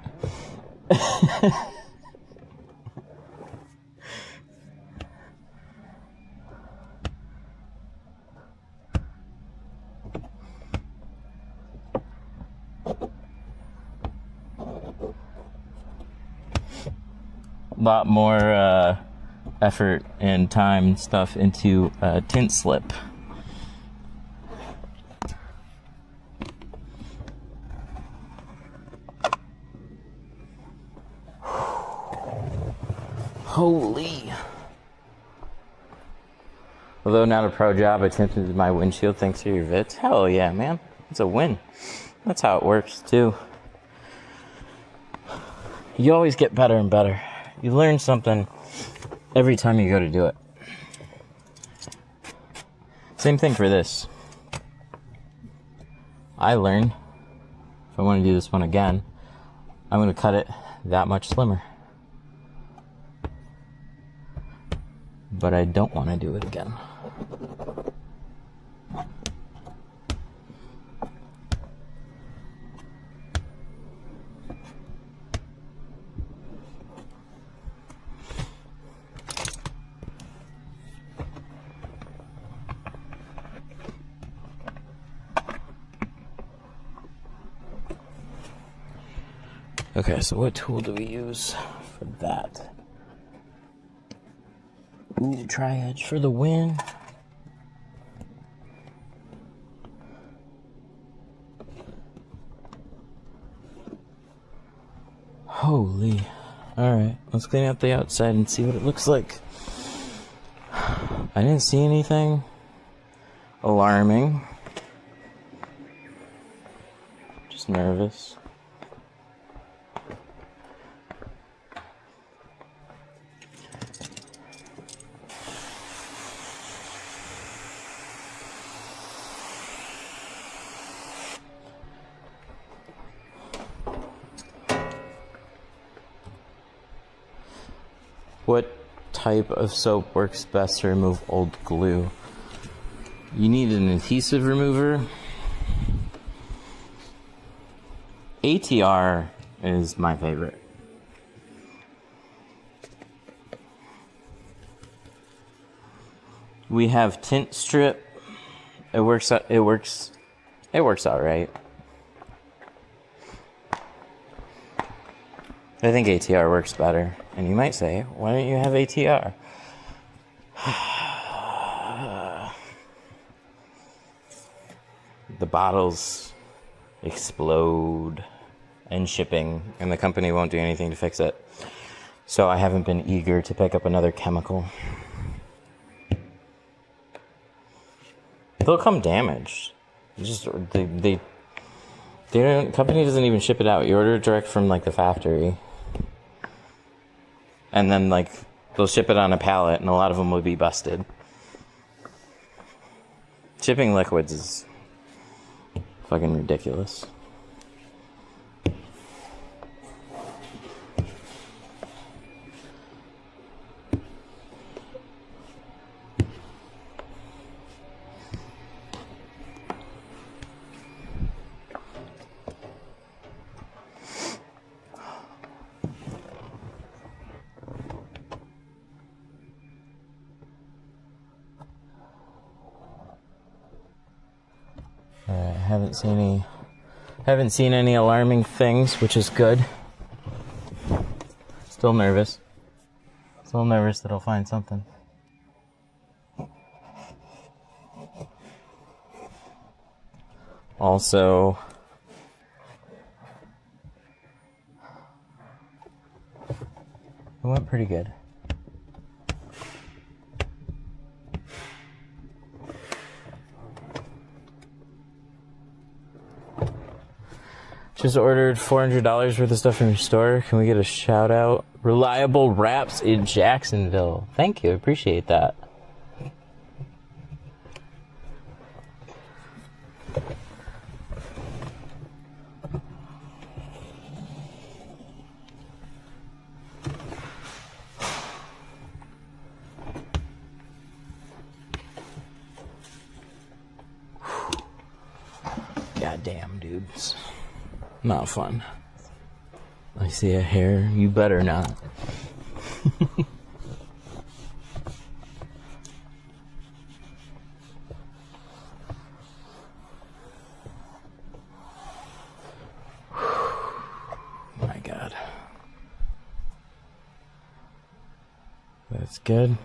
A lot more effort and time and stuff into tint slip. Holy. Although not a pro job, I tinted my windshield thanks to your vits. Hell yeah, man. It's a win. That's how it works, too. You always get better and better. You learn something every time you go to do it. Same thing for this. I learn, if I want to do this one again, I'm going to cut it that much slimmer. But I don't want to do it again. Okay, so what tool do we use for that? Ooh, tri-edge for the win. Holy. Alright, let's clean out the outside and see what it looks like. I didn't see anything alarming. Just nervous. What type of soap works best to remove old glue? You need an adhesive remover. ATR is my favorite. We have Tint Strip. It works all right. I think ATR works better. And you might say, why don't you have ATR? The bottles explode in shipping, and the company won't do anything to fix it. So I haven't been eager to pick up another chemical. They'll come damaged. They don't. Company doesn't even ship it out. You order it direct from like the factory. And then, like, they'll ship it on a pallet, and a lot of them will be busted. Shipping liquids is fucking ridiculous. Haven't seen any alarming things, which is good. Still nervous. Still nervous that I'll find something. Also, it went pretty good. Just ordered $400 worth of stuff from your store. Can we get a shout out? Reliable Wraps in Jacksonville. Thank you. I appreciate that. Damn, dudes. Not fun. I see a hair. You better not. My God. That's good.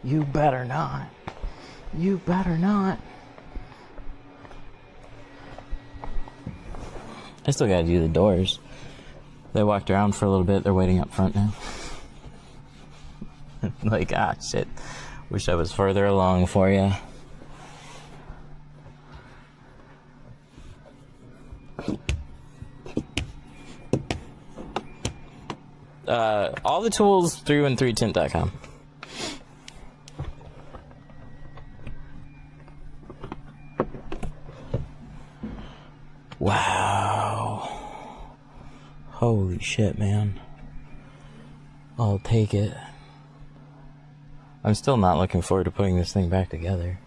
You better not. You better not. I still gotta do the doors. They walked around for a little bit. They're waiting up front now. Like, ah, shit. Wish I was further along for you. All the tools through and 3tint.com. Wow. Holy shit, man. I'll take it. I'm still not looking forward to putting this thing back together.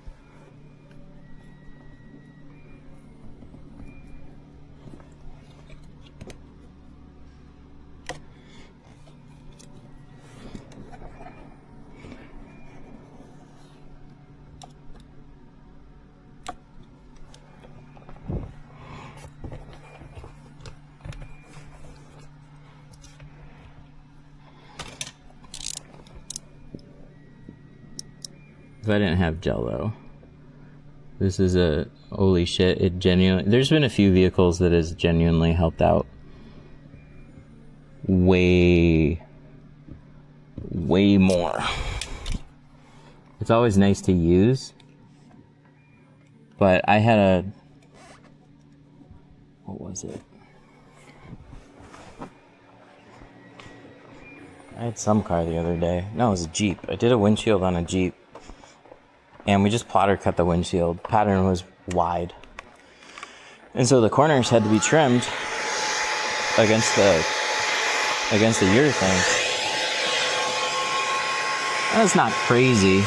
If I didn't have Jello, this is a holy shit. It genuinely. There's been a few vehicles that has genuinely helped out way more. It's always nice to use, but I had a. What was it? I had some car the other day. No, it was a Jeep. I did a windshield on a Jeep. And we just plotter cut the windshield. Pattern was wide. And so the corners had to be trimmed against the urethane. That's not crazy,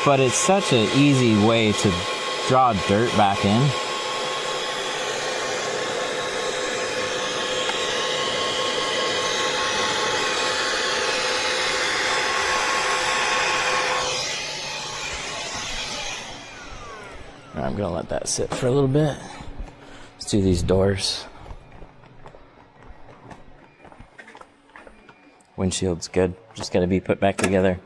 but it's such an easy way to draw dirt back in. I'm gonna let that sit for a little bit. Let's do these doors. Windshield's good. Just gotta be put back together.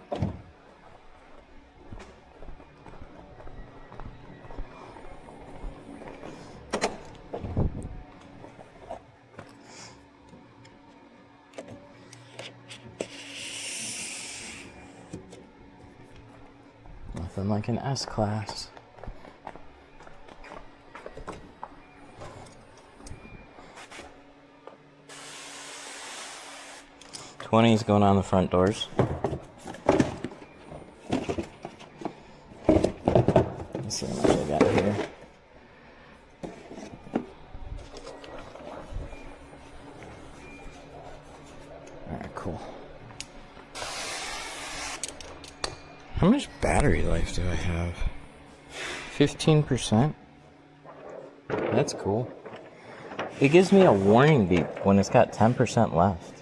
Nothing like an S-Class. $20's going on the front doors. Let's see how much I got here. Alright, cool. How much battery life do I have? 15%? That's cool. It gives me a warning beep when it's got 10% left.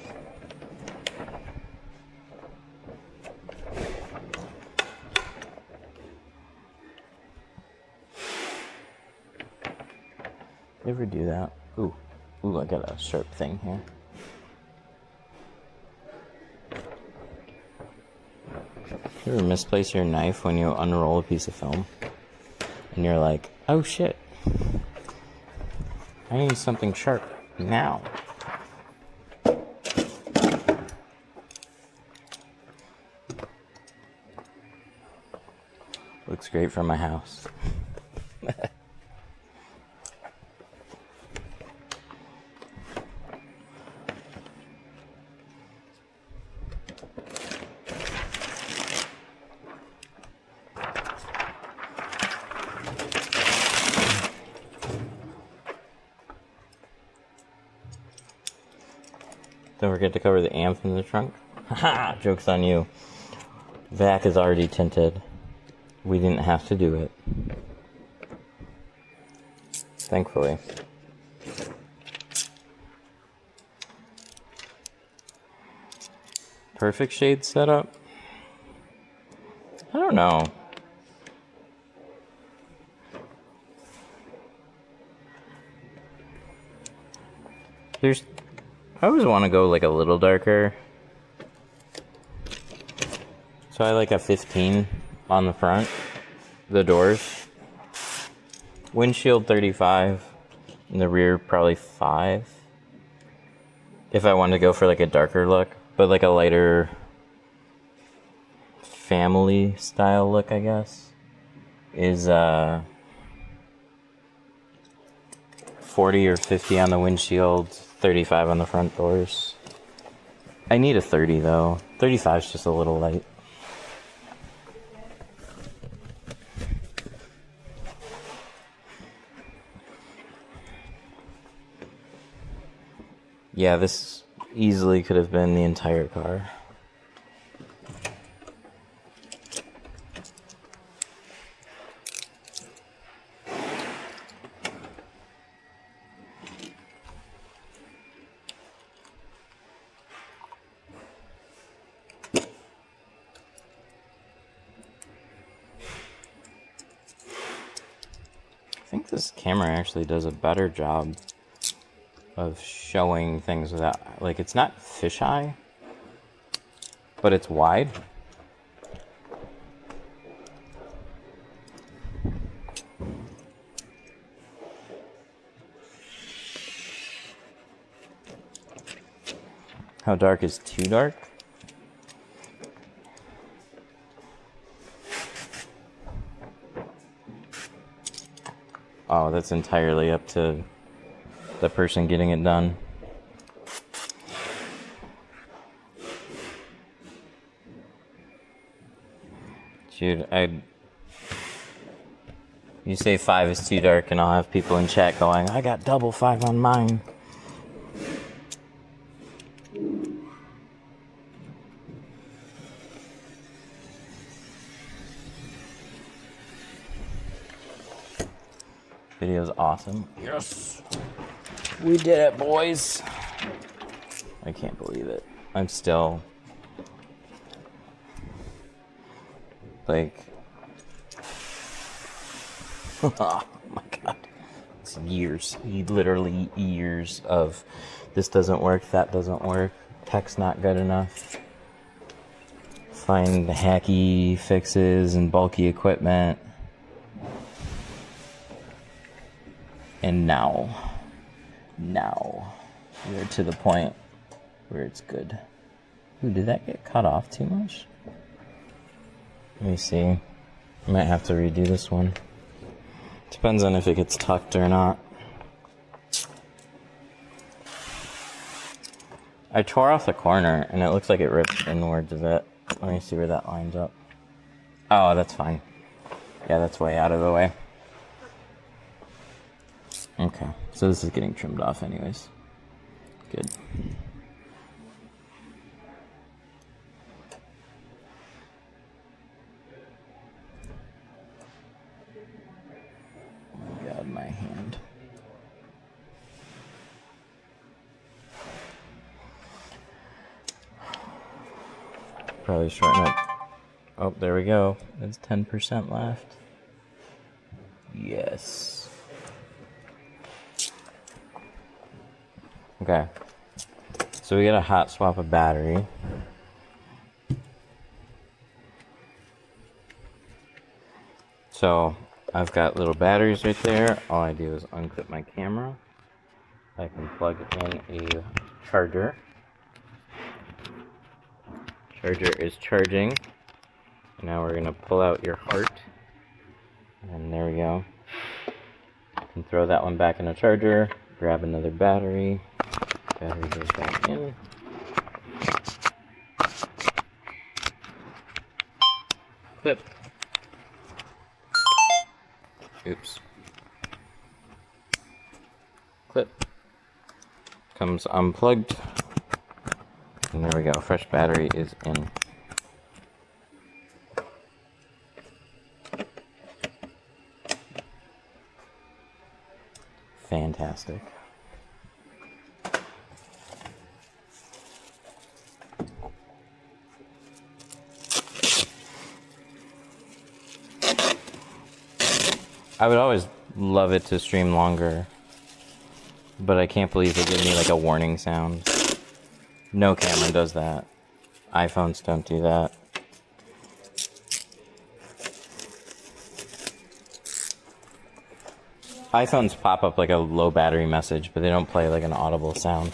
You ever do that? Ooh, I got a sharp thing here. You ever misplace your knife when you unroll a piece of film? And you're like, oh shit. I need something sharp now. Looks great for my house. Don't forget to cover the amp in the trunk. Haha, joke's on you. Vac is already tinted. we didn't have to do it. Thankfully. Perfect shade setup? I don't know. I always want to go like a little darker. So I like a 15 on the front, the doors. Windshield 35, in the rear probably 5. If I wanted to go for like a darker look, but like a lighter family style look, I guess, is 40 or 50 on the windshield, 35 on the front doors. I need a 30 though. 35 is just a little light. Yeah, this easily could have been the entire car. I think this camera actually does a better job of showing things without, like, it's not fisheye, but it's wide. How dark is too dark? Oh, that's entirely up to the person getting it done. Dude, you say 5 is too dark and I'll have people in chat going, I got double 5 on mine. Video's awesome. Yes! We did it, boys! I can't believe it. I'm still... like... oh my god. It's years. Literally years of this doesn't work, that doesn't work, tech's not good enough. Find hacky fixes and bulky equipment. And now we're to the point where it's good. Ooh, did that get cut off too much? Let me see. I might have to redo this one. Depends on if it gets tucked or not. I tore off the corner and it looks like it ripped inwards a bit. Let me see where that lines up. Oh, that's fine. Yeah, that's way out of the way. Okay, so this is getting trimmed off anyways. Good. Oh my god, my hand. Probably shorten up. Oh, there we go. There's 10% left. Yes. Okay, so we gotta hot swap a battery. So I've got little batteries right there. All I do is unclip my camera. I can plug in a charger. Charger is charging. Now we're gonna pull out your heart. And there we go. And throw that one back in a charger. Grab another battery. Battery goes back in. Clip. Oops. Clip. Comes unplugged. And there we go. Fresh battery is in. fantastic. I would always love it to stream longer, but I can't believe it gave me like a warning sound. No camera does that. iPhones don't do that. iPhones pop up like a low battery message, but they don't play like an audible sound.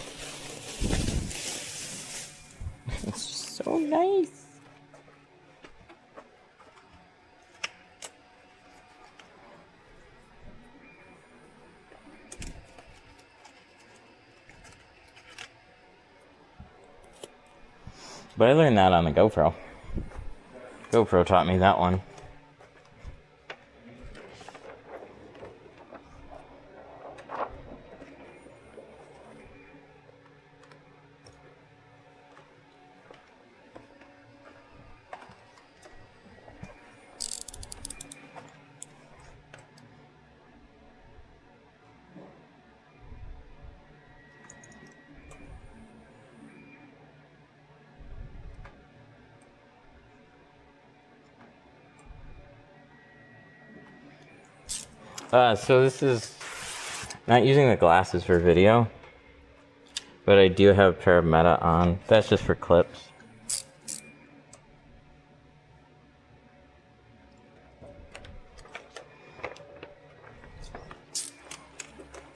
It's just so nice. But I learned that on the GoPro. GoPro taught me that one. So this is not using the glasses for video, but I do have a pair of Meta on. That's just for clips.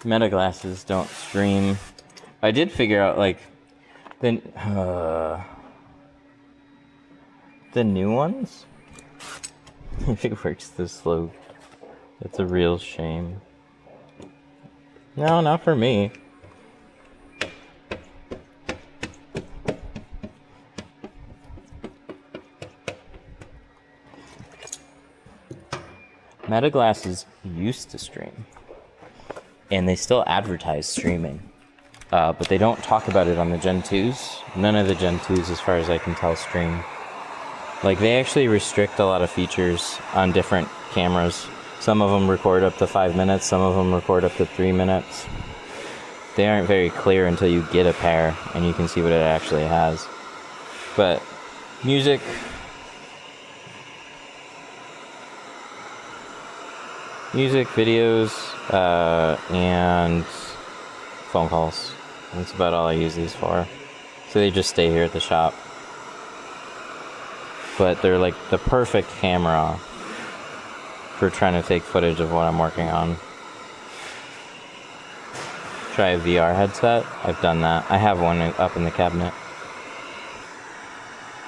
Meta glasses don't stream. I did figure out like the new ones. If it works this slow. It's a real shame. No, not for me. Meta glasses used to stream, and they still advertise streaming, but they don't talk about it on the Gen 2s. None of the Gen 2s, as far as I can tell, stream. Like, they actually restrict a lot of features on different cameras. Some of them record up to 5 minutes, some of them record up to 3 minutes. They aren't very clear until you get a pair and you can see what it actually has. But music, videos, and phone calls. That's about all I use these for. So they just stay here at the shop. But they're like the perfect camera for trying to take footage of what I'm working on. Try a VR headset. I've done that. I have one up in the cabinet.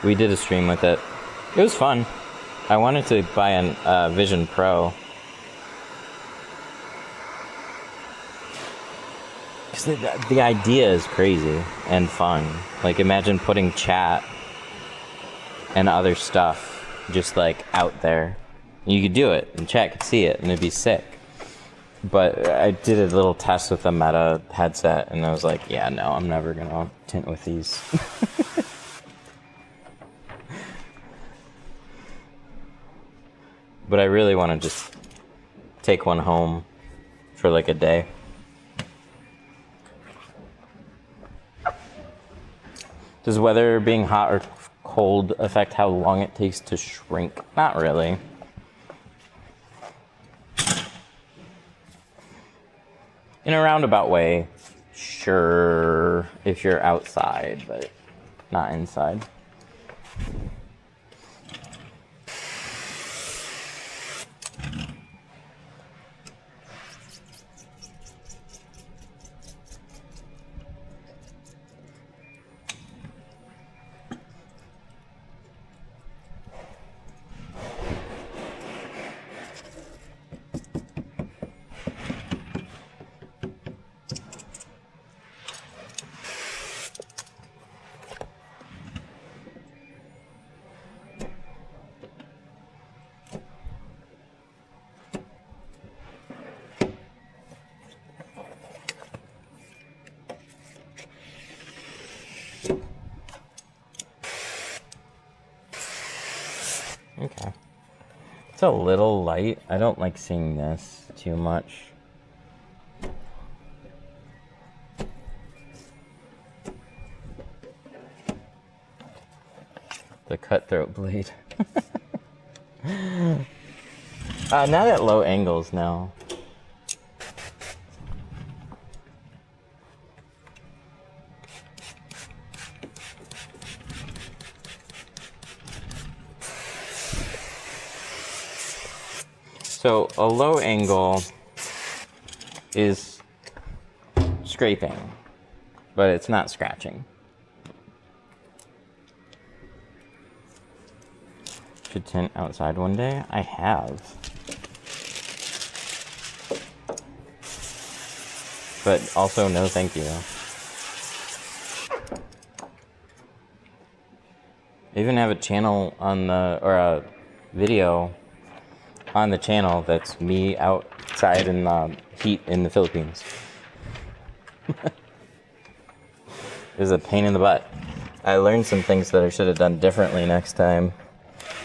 We did a stream with it. It was fun. I wanted to buy a Vision Pro. Because the idea is crazy and fun. Like, imagine putting chat and other stuff just like out there. You could do it, and chat could see it, and it'd be sick. But I did a little test with the Meta headset, and I was like, yeah, no, I'm never gonna tint with these. But I really want to just take one home for like a day. Does weather being hot or cold affect how long it takes to shrink? Not really. In a roundabout way, sure, if you're outside, but not inside. Okay. It's a little light. I don't like seeing this too much. The cutthroat blade. Not at low angles now. So a low angle is scraping, but it's not scratching. Should tint outside one day? I have. But also no thank you. I even have a channel on the, or a video on the channel that's me outside in the heat in the Philippines. It was a pain in the butt. I learned some things that I should have done differently next time,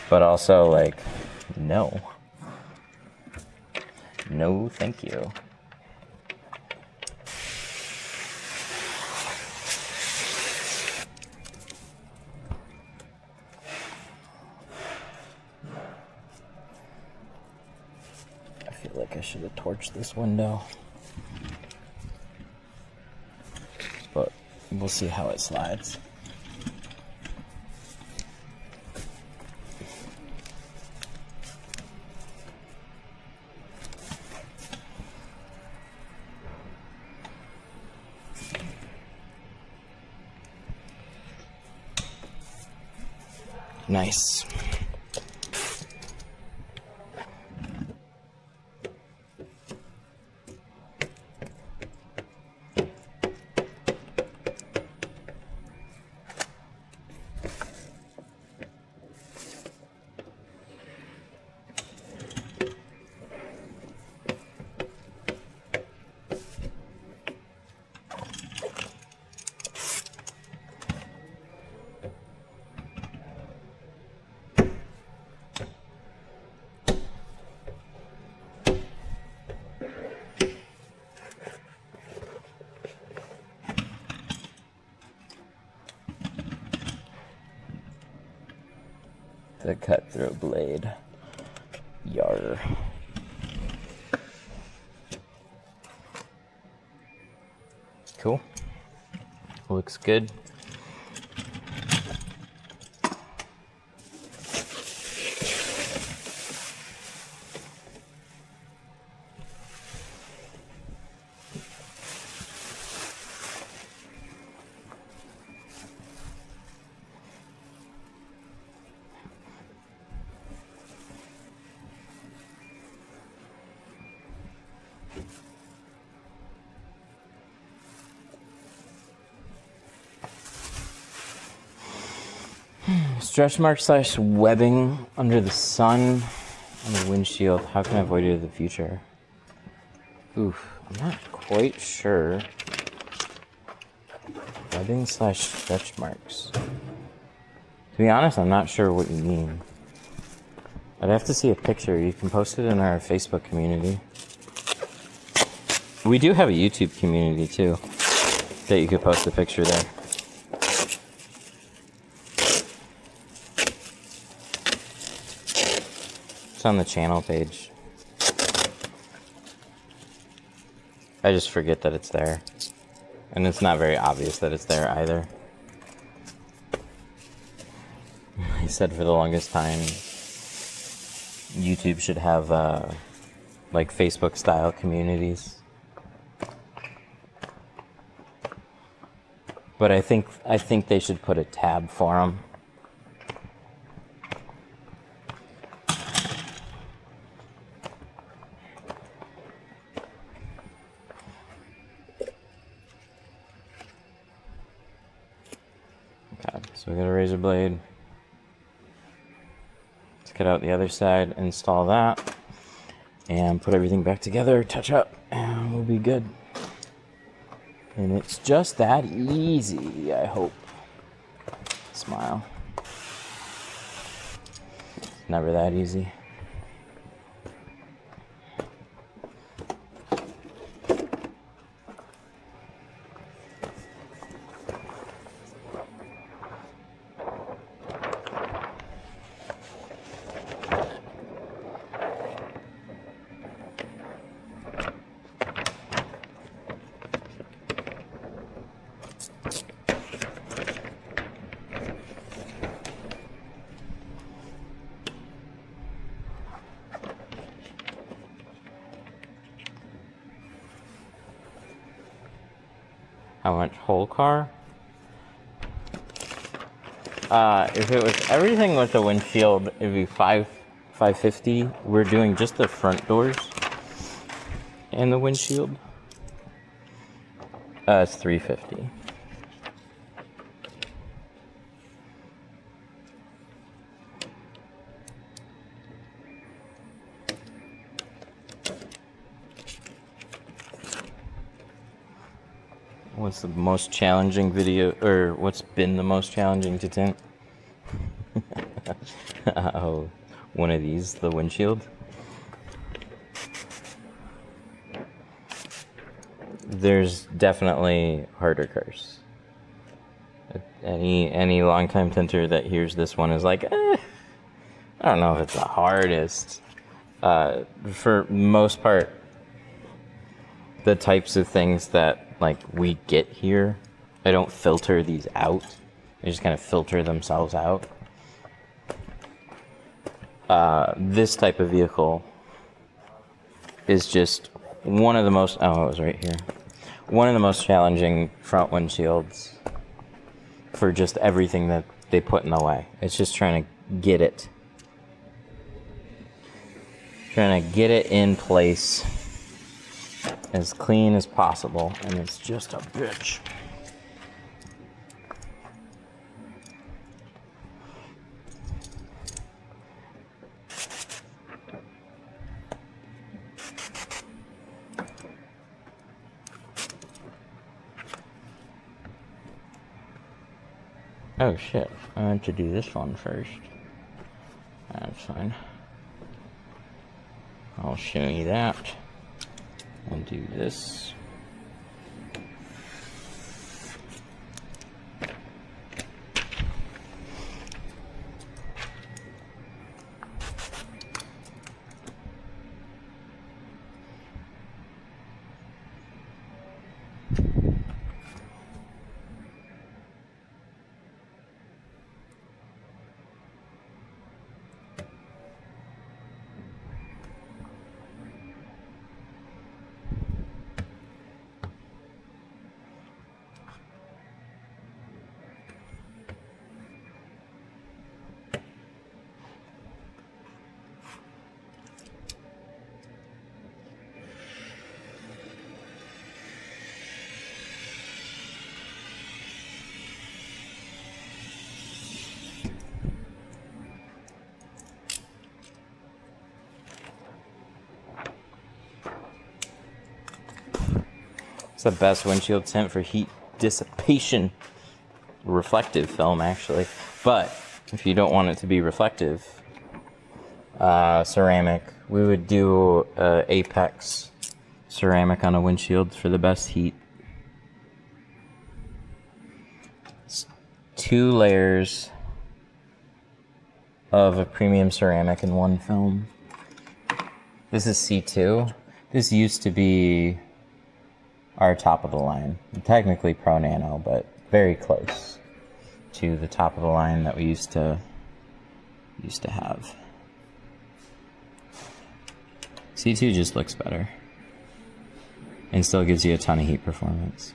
but also like, no. No, thank you. I feel like I should have torched this window, but we'll see how it slides. Nice. The cutthroat blade. Yar. Cool. Looks good. Stretch mark / webbing under the sun on the windshield. How can I avoid it in the future? Oof, I'm not quite sure. Webbing / stretch marks. To be honest, I'm not sure what you mean. I'd have to see a picture. You can post it in our Facebook community. We do have a YouTube community too, that you could post a picture there. It's on the channel page. I just forget that it's there. And it's not very obvious that it's there either. I said for the longest time, YouTube should have like Facebook style communities. But I think they should put a tab for them. So we got a razor blade. Let's get out the other side, install that, and put everything back together, touch up, and we'll be good. And it's just that easy, I hope. Smile. It's never that easy. How much whole car? If it was everything with the windshield, it'd be 550. We're doing just the front doors and the windshield. It's 350. What's the most challenging video, or what's been the most challenging to tint? Oh, one of these, the windshield. There's definitely harder cars. Any longtime tinter that hears this one is like, I don't know if it's the hardest. For most part, the types of things that like we get here, I don't filter these out. They just kind of filter themselves out. This type of vehicle is just one of the most, oh, it was right here. One of the most challenging front windshields for just everything that they put in the way. It's just trying to get it. Trying to get it in place as clean as possible, and it's just a bitch. Oh shit, I meant to do this one first. That's fine. I'll show you that. I'll do this. It's the best windshield tint for heat dissipation. Reflective film, actually. But if you don't want it to be reflective, ceramic, we would do Apex ceramic on a windshield for the best heat. It's 2 layers of a premium ceramic in one film. This is C2. This used to be our top of the line. Technically Pro Nano, but very close to the top of the line that we used to have. C2 just looks better and still gives you a ton of heat performance.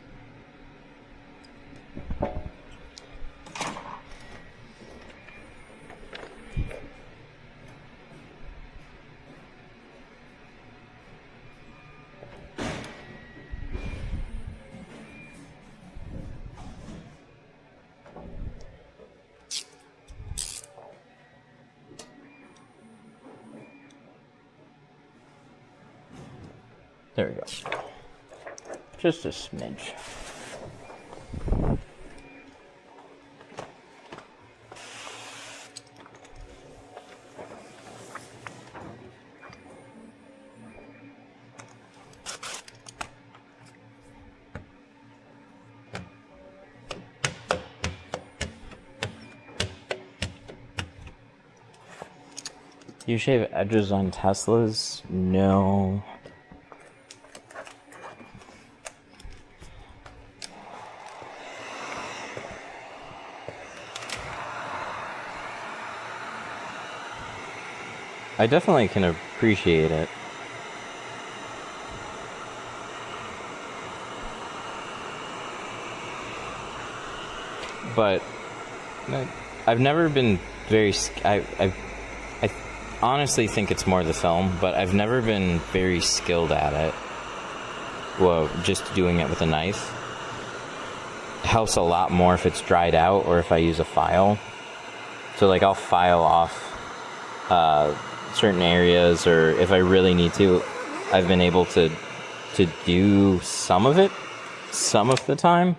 There we go. Just a smidge. Do you shave edges on Teslas? No. I definitely can appreciate it. but I've never been very. I honestly think it's more the film, but I've never been very skilled at it. Well, just doing it with a knife. It helps a lot more if it's dried out or if I use a file. So like I'll file off certain areas, or if I really need to, I've been able to do some of it some of the time.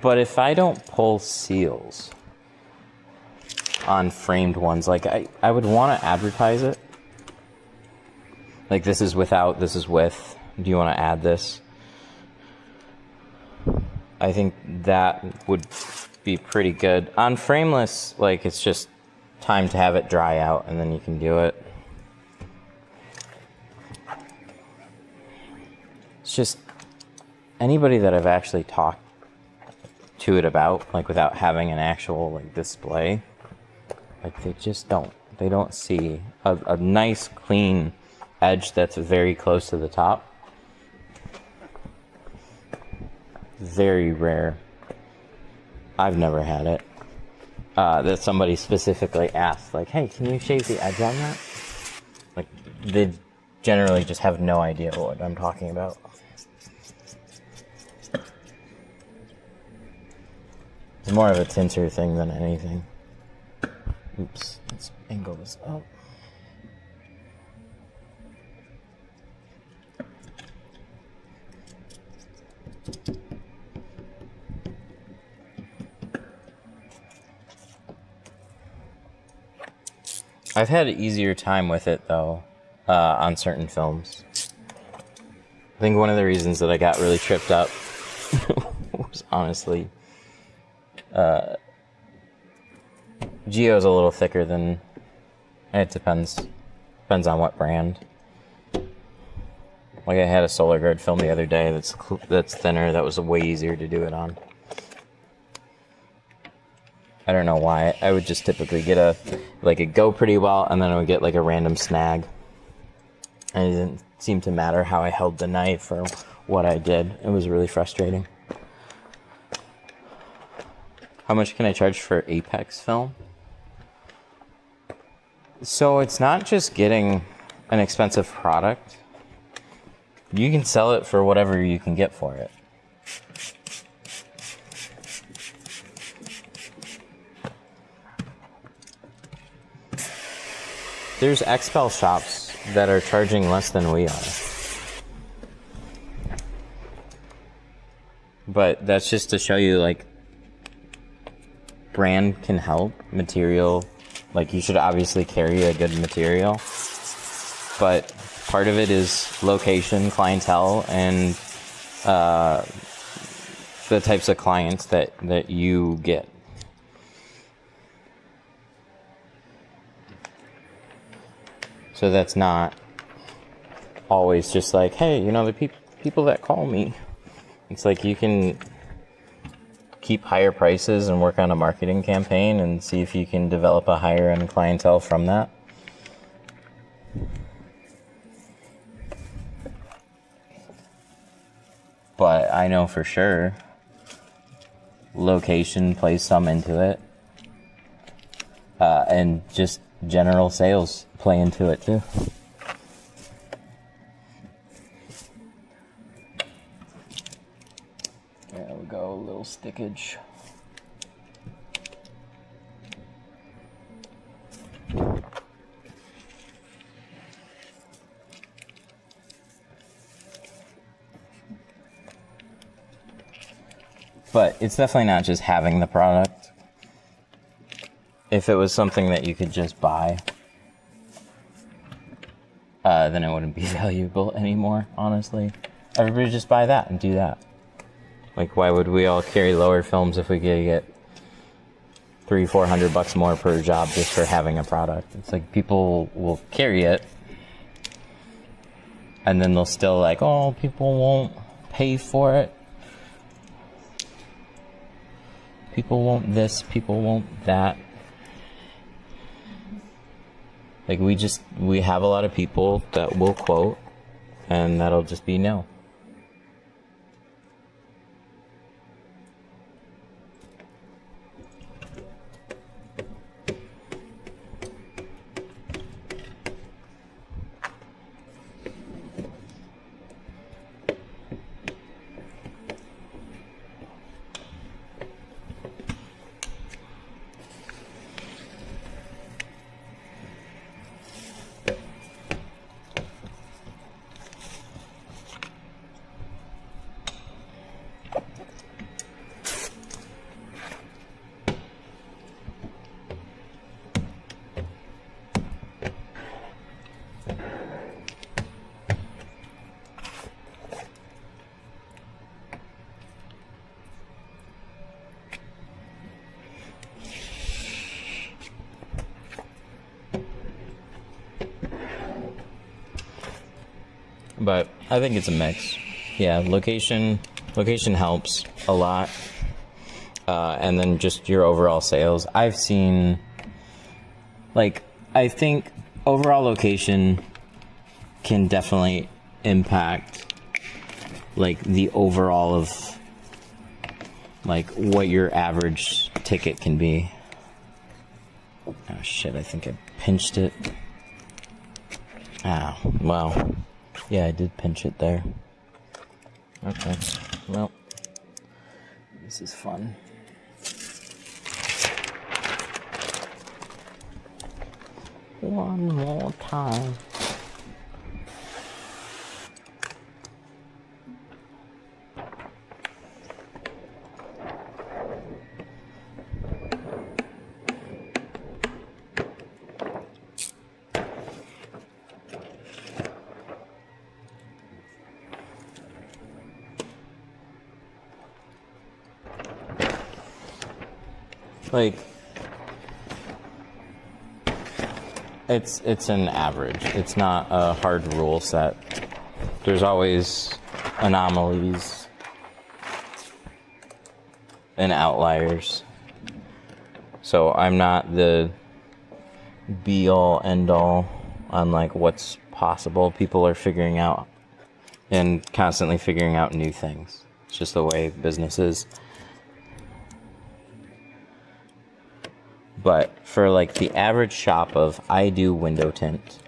But if I don't pull seals on framed ones, like I would want to advertise it. Like, this is without, this is with. Do you want to add this? I think that would be pretty good. On frameless, like, it's just time to have it dry out and then you can do it. It's just anybody that I've actually talked to it about, like, without having an actual, like, display, like, they just don't see a nice clean edge that's very close to the top. Very rare. I've never had it. That somebody specifically asked, like, hey, can you shave the edge on that? Like, they generally just have no idea what I'm talking about. It's more of a tinter thing than anything. Oops, let's angle this up. I've had an easier time with it, though, on certain films. I think one of the reasons that I got really tripped up was honestly, Geo's a little thicker than, it depends on what brand. Like, I had a Solar Guard film the other day that's thinner, that was way easier to do it on. I don't know why. I would just typically get it'd go pretty well, and then I would get like a random snag. And it didn't seem to matter how I held the knife or what I did. It was really frustrating. How much can I charge for Apex film? So it's not just getting an expensive product. You can sell it for whatever you can get for it. There's XPEL shops that are charging less than we are. But that's just to show you, like, brand can help, material, like, you should obviously carry a good material. But part of it is location, clientele, and the types of clients that you get. So that's not always just like, hey, you know, the people that call me. It's like you can keep higher prices and work on a marketing campaign and see if you can develop a higher end clientele from that. But I know for sure location plays some into it. And just general sales play into it too. There we go, a little stickage. But it's definitely not just having the product. If it was something that you could just buy, then it wouldn't be valuable anymore, honestly. Everybody just buy that and do that. Like, why would we all carry lower films if we could get $300-400 more per job just for having a product? It's like people will carry it, and then they'll still like, oh, people won't pay for it. People won't this, people won't that. Like, we have a lot of people that will quote, and that'll just be no. But I think it's a mix. Yeah, location helps a lot. And then just your overall sales. I've seen, like, I think overall location can definitely impact, like, the overall of, like, what your average ticket can be. Oh shit, I think I pinched it. Ah, wow. Yeah, I did pinch it there. Okay, well, this is fun. One more time. Like, it's an average. It's not a hard rule set. There's always anomalies and outliers. So I'm not the be-all, end-all on, like, what's possible. People are figuring out and constantly figuring out new things. It's just the way business is. But for, like, the average shop of, I do window tint,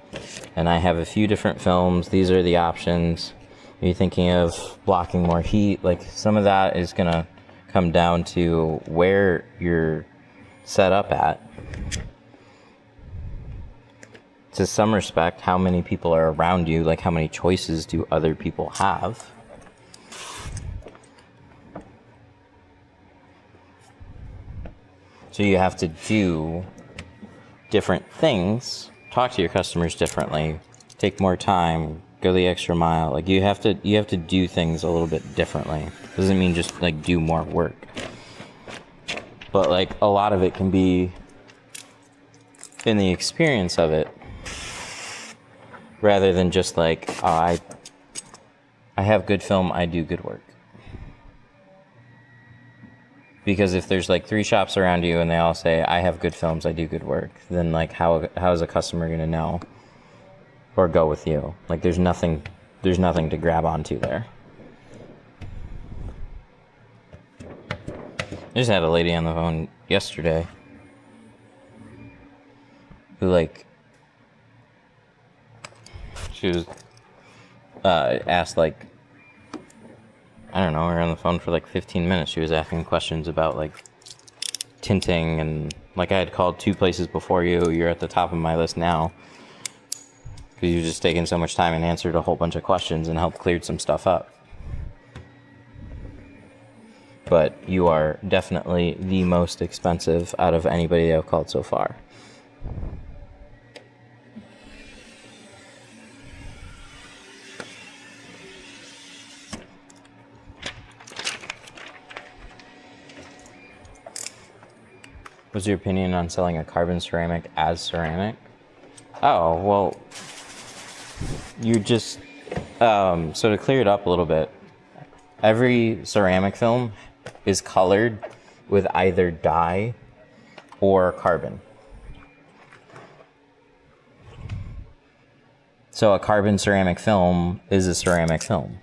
and I have a few different films. These are the options. Are you thinking of blocking more heat? Like, some of that is gonna come down to where you're set up at. To some respect, how many people are around you, like, how many choices do other people have? So you have to do different things, talk to your customers differently, take more time, go the extra mile. Like, you have to do things a little bit differently. Doesn't mean just, like, do more work. But, like, a lot of it can be in the experience of it, rather than just like, oh, I have good film, I do good work. Because if there's, like, 3 shops around you and they all say, I have good films, I do good work, then, like, how is a customer going to know or go with you? Like, there's nothing to grab onto there. I just had a lady on the phone yesterday who, like, she was asked, like, I don't know, we were on the phone for like 15 minutes. She was asking questions about, like, tinting, and, like, I had called 2 places before you. You're at the top of my list now because you've just taken so much time and answered a whole bunch of questions and helped cleared some stuff up. But you are definitely the most expensive out of anybody I've called so far. What's your opinion on selling a carbon ceramic as ceramic? Oh, well, you just, so to clear it up a little bit, every ceramic film is colored with either dye or carbon. So a carbon ceramic film is a ceramic film.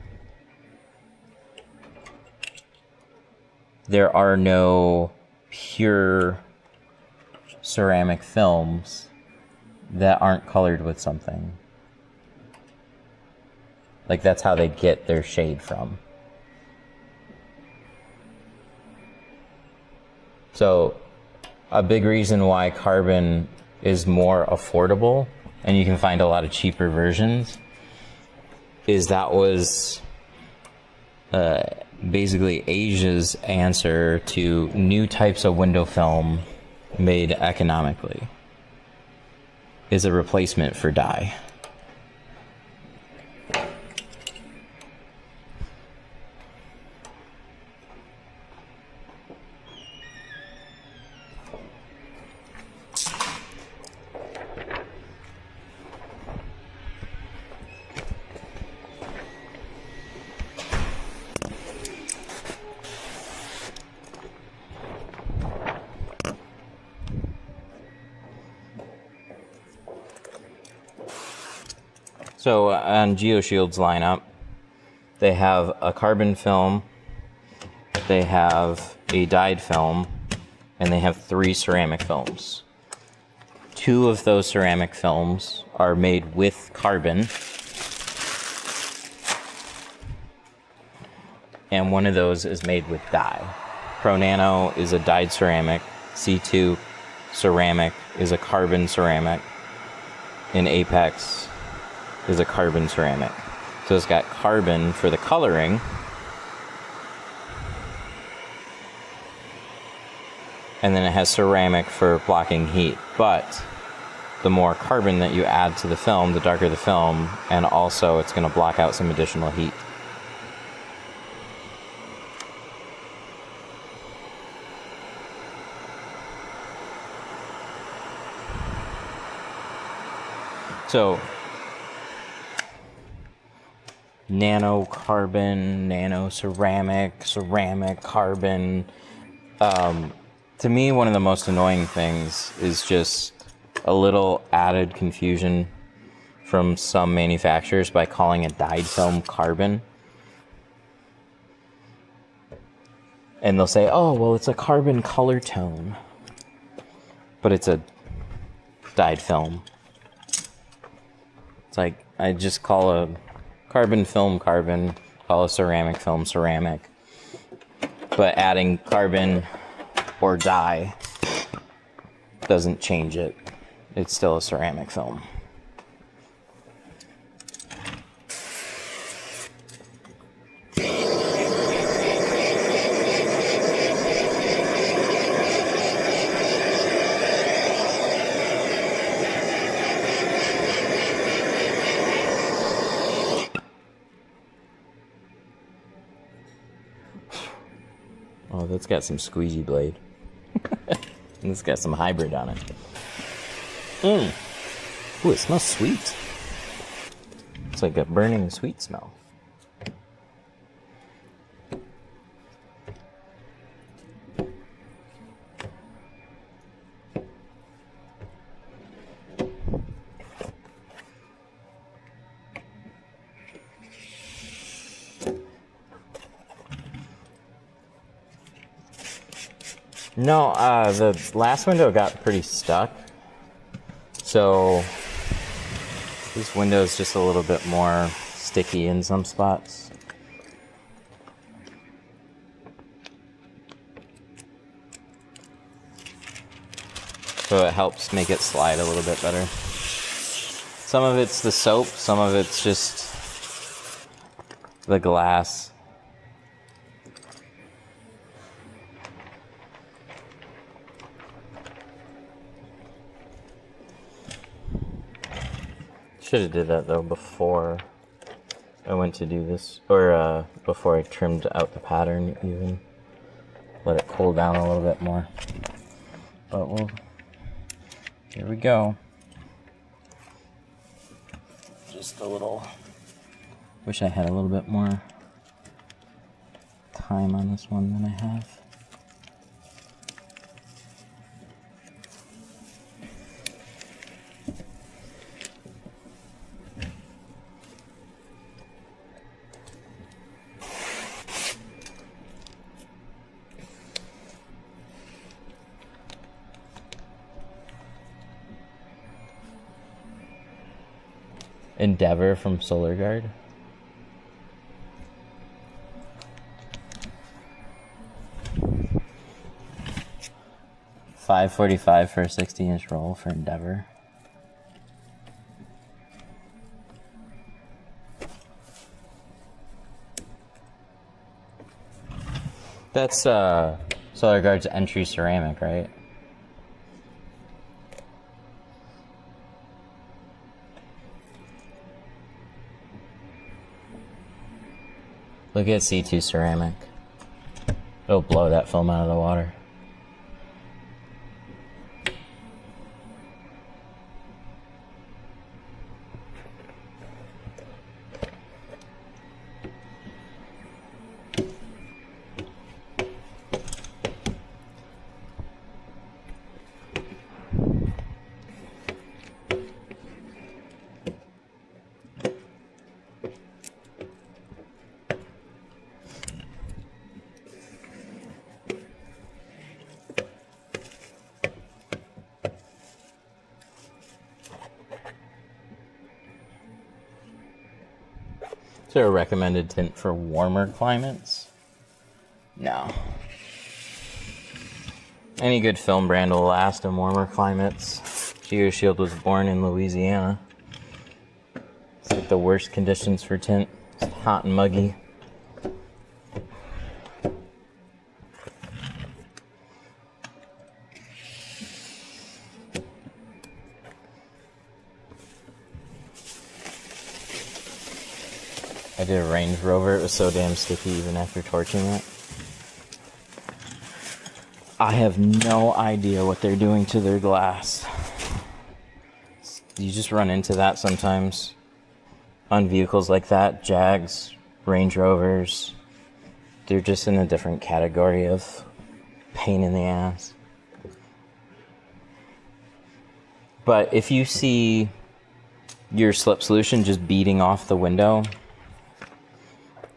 There are no pure ceramic films that aren't colored with something. Like, that's how they get their shade from. So a big reason why carbon is more affordable and you can find a lot of cheaper versions is that was basically Asia's answer to new types of window film made economically, is a replacement for dye. So on GeoShield's lineup, they have a carbon film, they have a dyed film, and they have 3 ceramic films. 2 of those ceramic films are made with carbon, and 1 of those is made with dye. Pro Nano is a dyed ceramic, C2 ceramic is a carbon ceramic, and Apex is a carbon ceramic. So it's got carbon for the coloring, and then it has ceramic for blocking heat. But the more carbon that you add to the film, the darker the film, and also it's going to block out some additional heat. So nano carbon, nano ceramic, ceramic carbon. To me, one of the most annoying things is just a little added confusion from some manufacturers by calling a dyed film carbon. And they'll say, oh, well, it's a carbon color tone, but it's a dyed film. It's like, I just call a carbon film carbon, call a ceramic film ceramic. But adding carbon or dye doesn't change it. It's still a ceramic film. Oh, that's got some squeegee blade. And it's got some hybrid on it. Ooh, it smells sweet. It's like a burning sweet smell. No, the last window got pretty stuck. So this window is just a little bit more sticky in some spots. So it helps make it slide a little bit better. Some of it's the soap, some of it's just the glass. Should have did that though before I went to do this, or before I trimmed out the pattern even. Let it cool down a little bit more. But well, here we go. Just a little, wish I had a little bit more time on this one than I have. Endeavor from Solar Guard. $5.45 for a 60-inch roll for Endeavor. That's Solar Guard's entry ceramic, right? Look at C2 ceramic. It'll blow that film out of the water. Is there a recommended tint for warmer climates? No. Any good film brand will last in warmer climates. GeoShield was born in Louisiana. It's like the worst conditions for tint. It's hot and muggy. I did a Range Rover. It was so damn sticky even after torching it. I have no idea what they're doing to their glass. You just run into that sometimes on vehicles like that. Jags, Range Rovers. They're just in a different category of pain in the ass. But if you see your slip solution just beating off the window,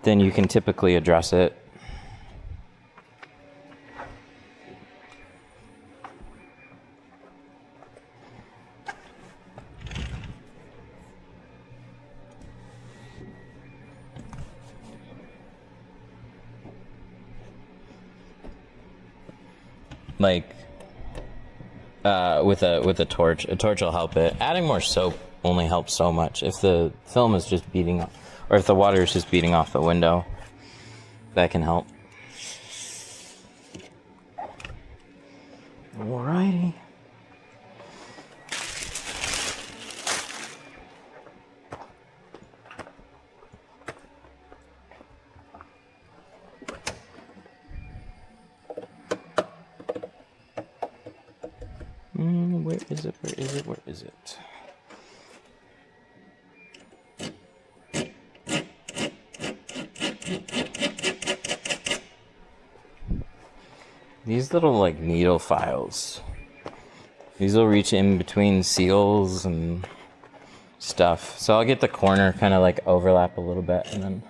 then you can typically address it. Like with a torch. A torch will help it. Adding more soap only helps so much. If the film is just beating off, or if the water is just beating off the window, that can help. Alrighty. Where is it? Where is it? Where is it? These little like needle files. These will reach in between seals and stuff. So I'll get the corner kind of like overlap a little bit and then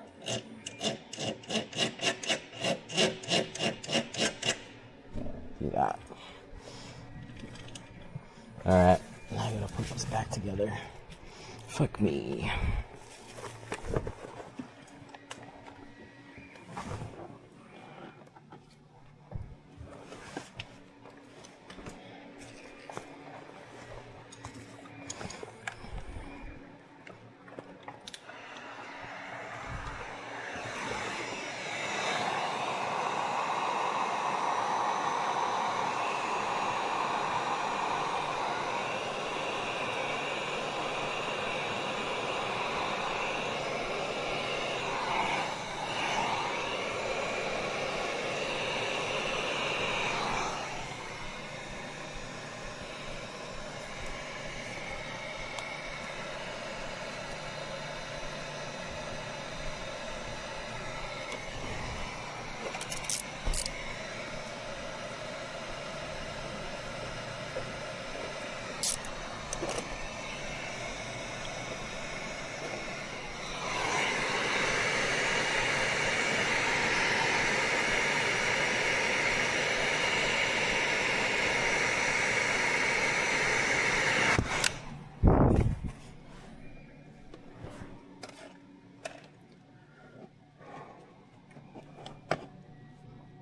do that. Alright, now I gotta put this back together. Fuck me.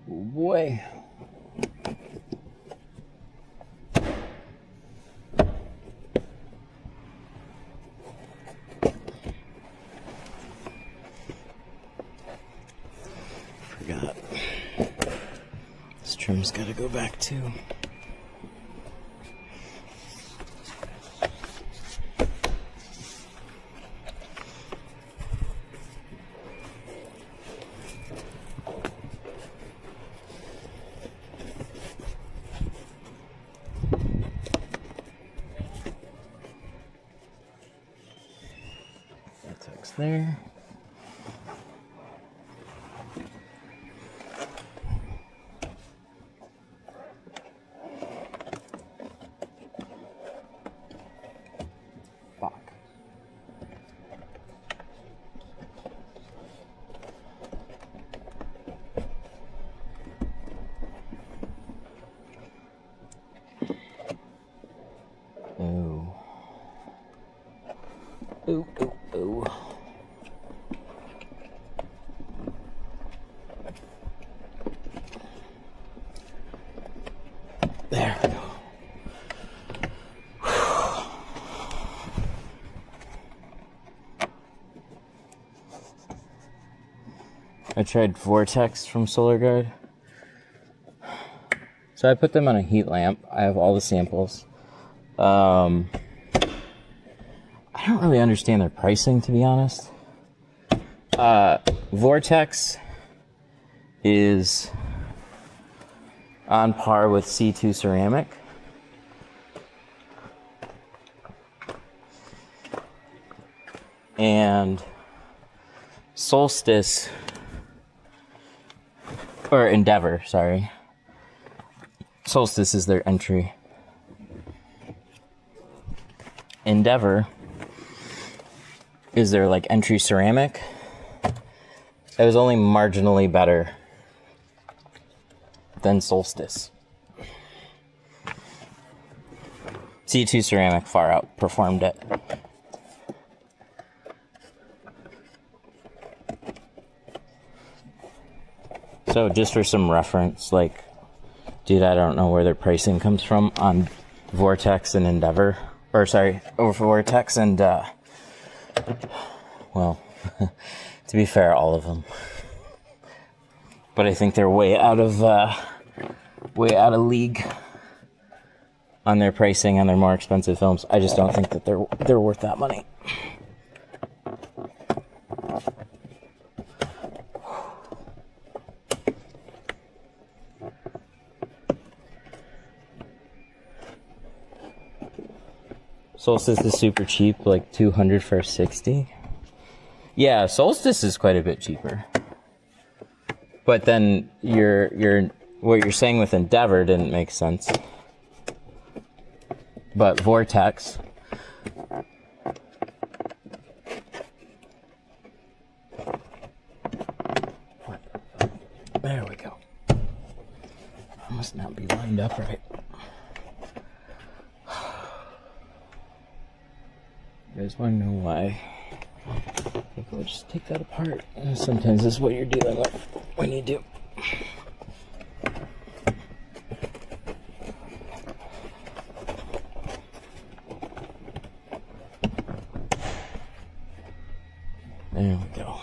Boy. Forgot. This trim's gotta go back too. There. Fuck. Ooh. Ooh, ooh, ooh. I tried Vortex from SolarGuard. So I put them on a heat lamp. I have all the samples. I don't really understand their pricing, to be honest. Vortex is on par with C2 ceramic. And Solstice, or Endeavor, sorry. Solstice is their entry. Endeavor is their like entry ceramic. It was only marginally better than Solstice. C2 ceramic far outperformed it. So just for some reference, like, dude, I don't know where their pricing comes from on Vortex and Endeavor. Or sorry, over Vortex and, well, to be fair, all of them. But I think they're way out of league on their pricing on their more expensive films. I just don't think that they're worth that money. Solstice is super cheap, like $200 for 60. Yeah, Solstice is quite a bit cheaper. But then what you're saying with Endeavor didn't make sense. But Vortex, there we go. I must not be lined up right. You guys want to know why? We'll just take that apart. Sometimes this is what you're dealing with when you do. There we go.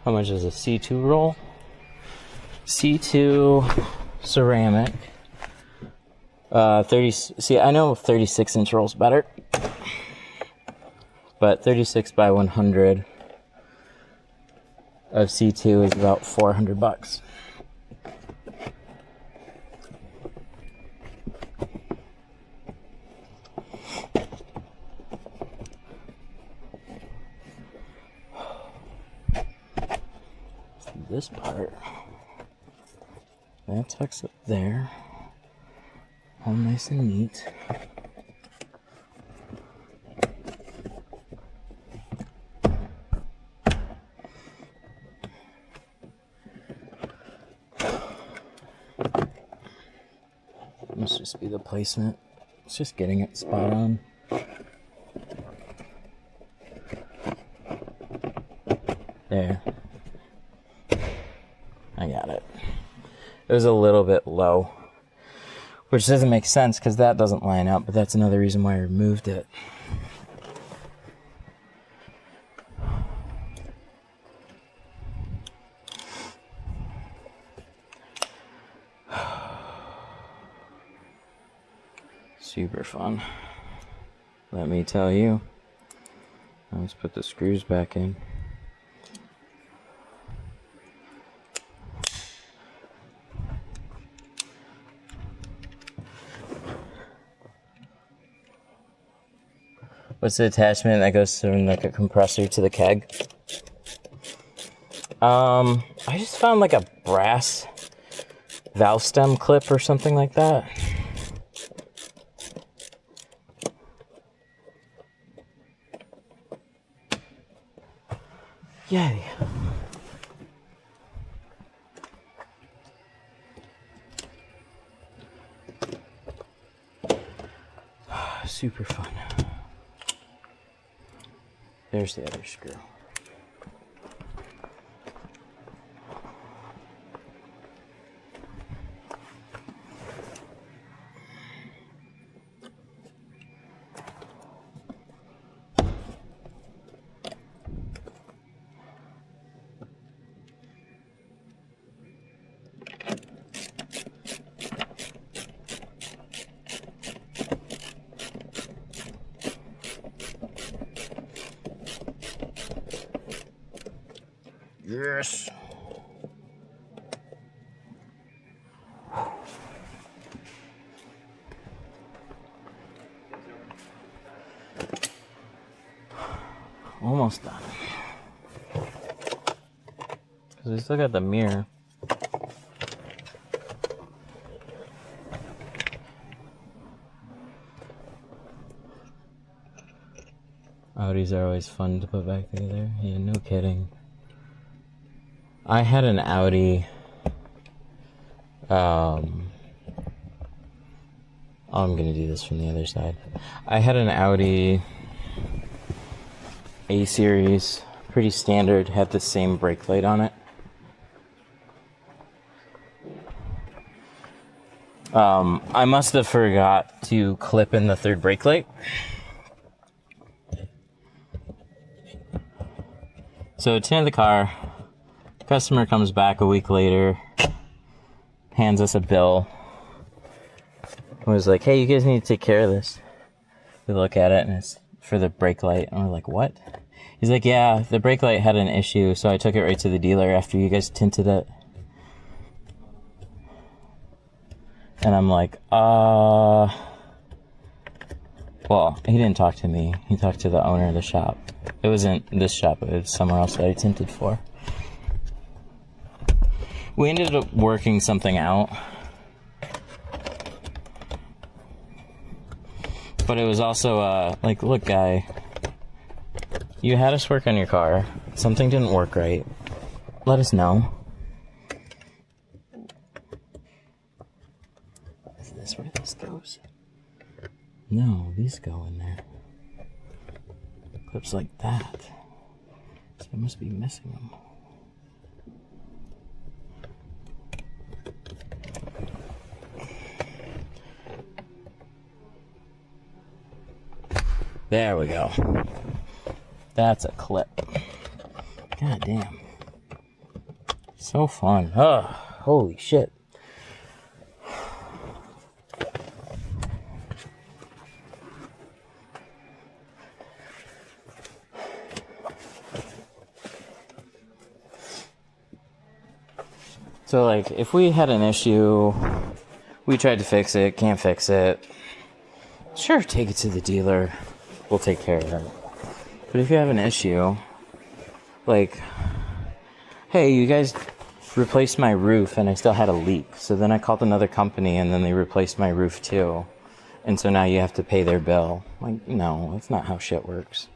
How much is a C2 roll? C2 ceramic. 30. See, I know 36-inch rolls better, but 36 by 100 of C2 is about $400. This part, that tucks up there, all nice and neat. Must just be the placement. It's just getting it spot on. There. I got it. It was a little bit low, which doesn't make sense because that doesn't line up, but that's another reason why I removed it. Super fun. Let me tell you. Let's put the screws back in. What's the attachment that goes from like a compressor to the keg? I just found like a brass valve stem clip or something like that. Yay. super fun. There's the other screw. Yes. Almost done. Because we still got the mirror. Audis are always fun to put back together. Yeah, no kidding. I had an Audi. I'm gonna do this from the other side. I had an Audi A series, pretty standard, had the same brake light on it. I must have forgot to clip in the third brake light. So tinted the car. Customer comes back a week later, hands us a bill. Was like, hey, you guys need to take care of this. We look at it and it's for the brake light. And we're like, what? He's like, yeah, the brake light had an issue, so I took it right to the dealer after you guys tinted it. And I'm like, well, he didn't talk to me. He talked to the owner of the shop. It wasn't this shop, it was somewhere else that I tinted for. We ended up working something out. But it was also, like, look, guy, you had us work on your car. Something didn't work right. Let us know. Is this where this goes? No, these go in there. Clips like that. So I must be missing them. There we go. That's a clip. God damn. So fun. Oh, holy shit. So, like, if we had an issue, we tried to fix it, can't fix it, sure, take it to the dealer. We'll take care of it. But if you have an issue, like, hey, you guys replaced my roof and I still had a leak. So then I called another company and then they replaced my roof too. And so now you have to pay their bill. Like, no, that's not how shit works.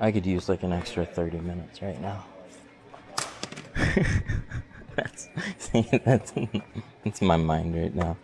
I could use like an extra 30 minutes right now. that's my mind right now.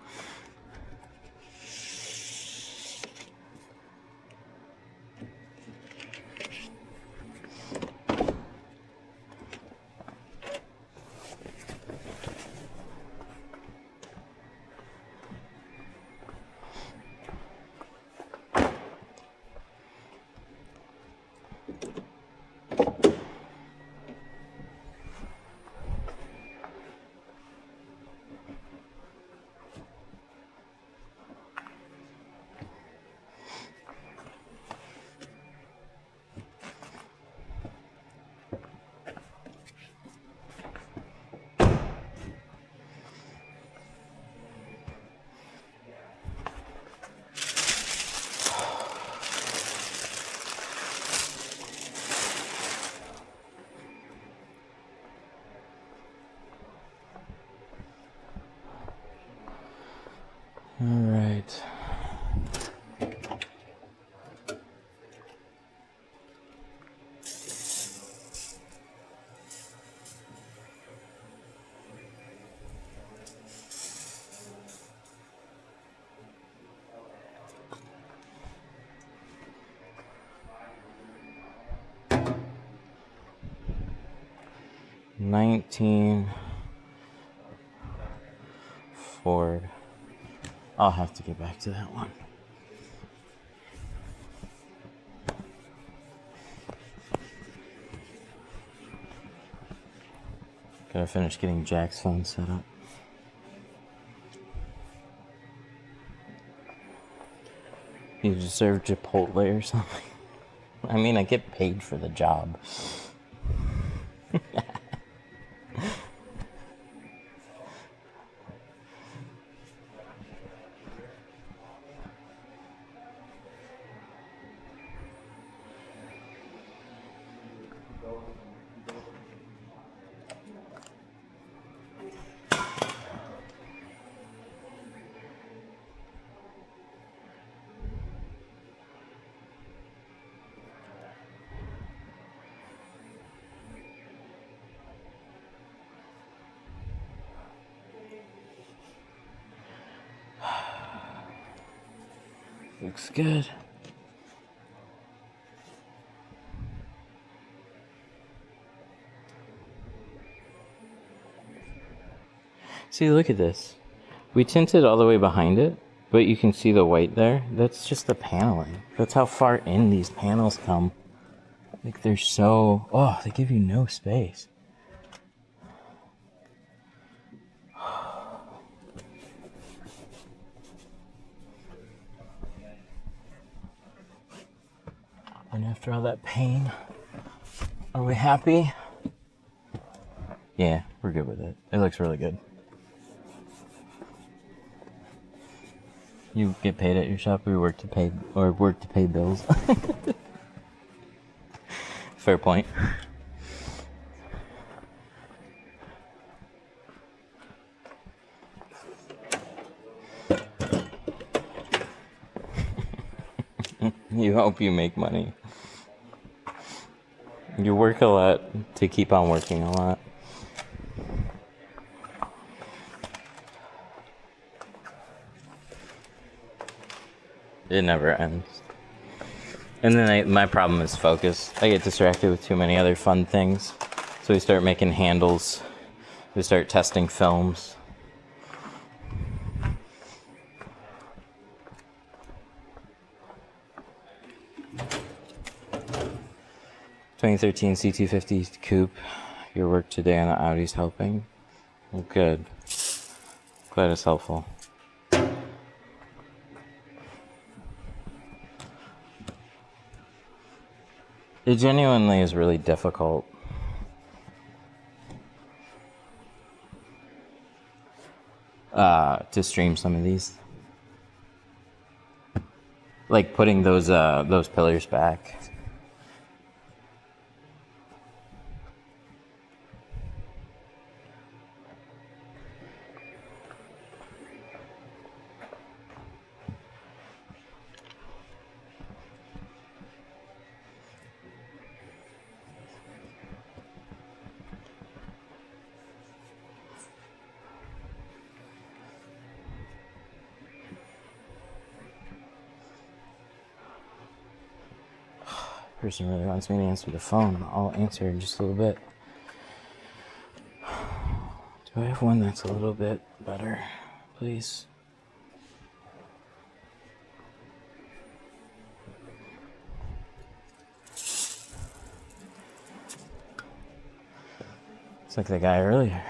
All right. '19 Ford. I'll have to get back to that one. Gotta finish getting Jack's phone set up. You deserve Chipotle or something. I mean, I get paid for the job. Looks good. See, look at this. We tinted all the way behind it, but you can see the white there. That's just the paneling. That's how far in these panels come. Like, they're so... Oh, they give you no space. And after all that pain, are we happy? Yeah, we're good with it. It looks really good. You get paid at your shop, or work to pay bills? Fair point. You hope you make money. You work a lot to keep on working a lot. It never ends. And then my problem is focus. I get distracted with too many other fun things. So we start making handles. We start testing films. (2013) CT50 Coupe. Your work today on the Audi's helping. Well, good. Glad it's helpful. It genuinely is really difficult. To stream some of these. Like putting those pillars back. Person really wants me to answer the phone. I'll answer in just a little bit. Do I have one that's a little bit better, please? It's like the guy earlier.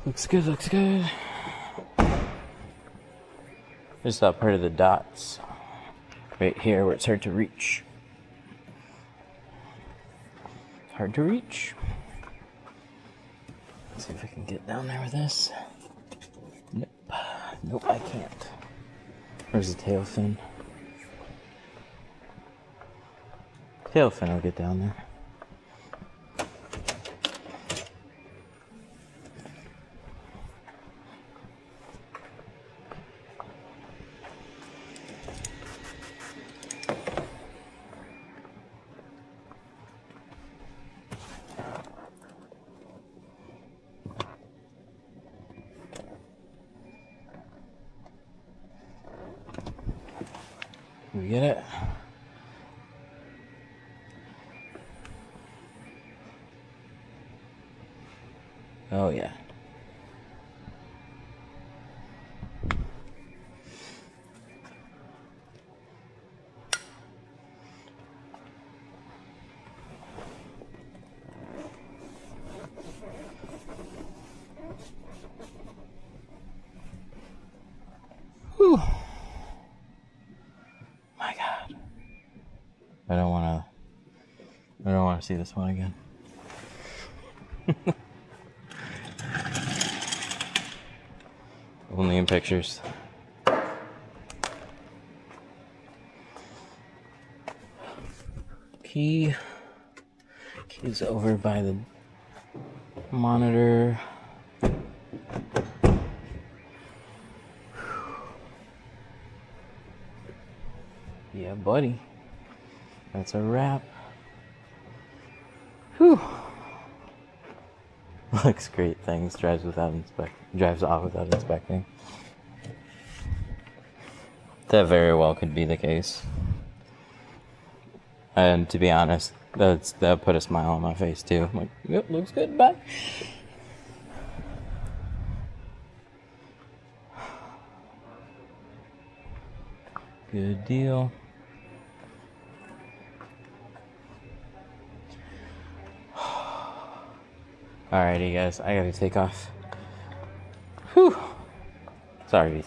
Looks good, looks good. Just saw part of the dots right here where it's hard to reach. It's hard to reach. Let's see if I can get down there with this. Nope. Nope, I can't. Where's the tail fin? Tail fin will get down there. We get it? Oh yeah. Whew. My God. I don't want to see this one again. Only in pictures. Key's over by the monitor. Yeah, buddy. That's a wrap. Whew. Looks great. Things drives off without inspecting. That very well could be the case. And to be honest, that put a smile on my face too. I'm like, yep, looks good. Bye. Good deal. Alrighty, guys, I gotta take off. Whew. Sorry,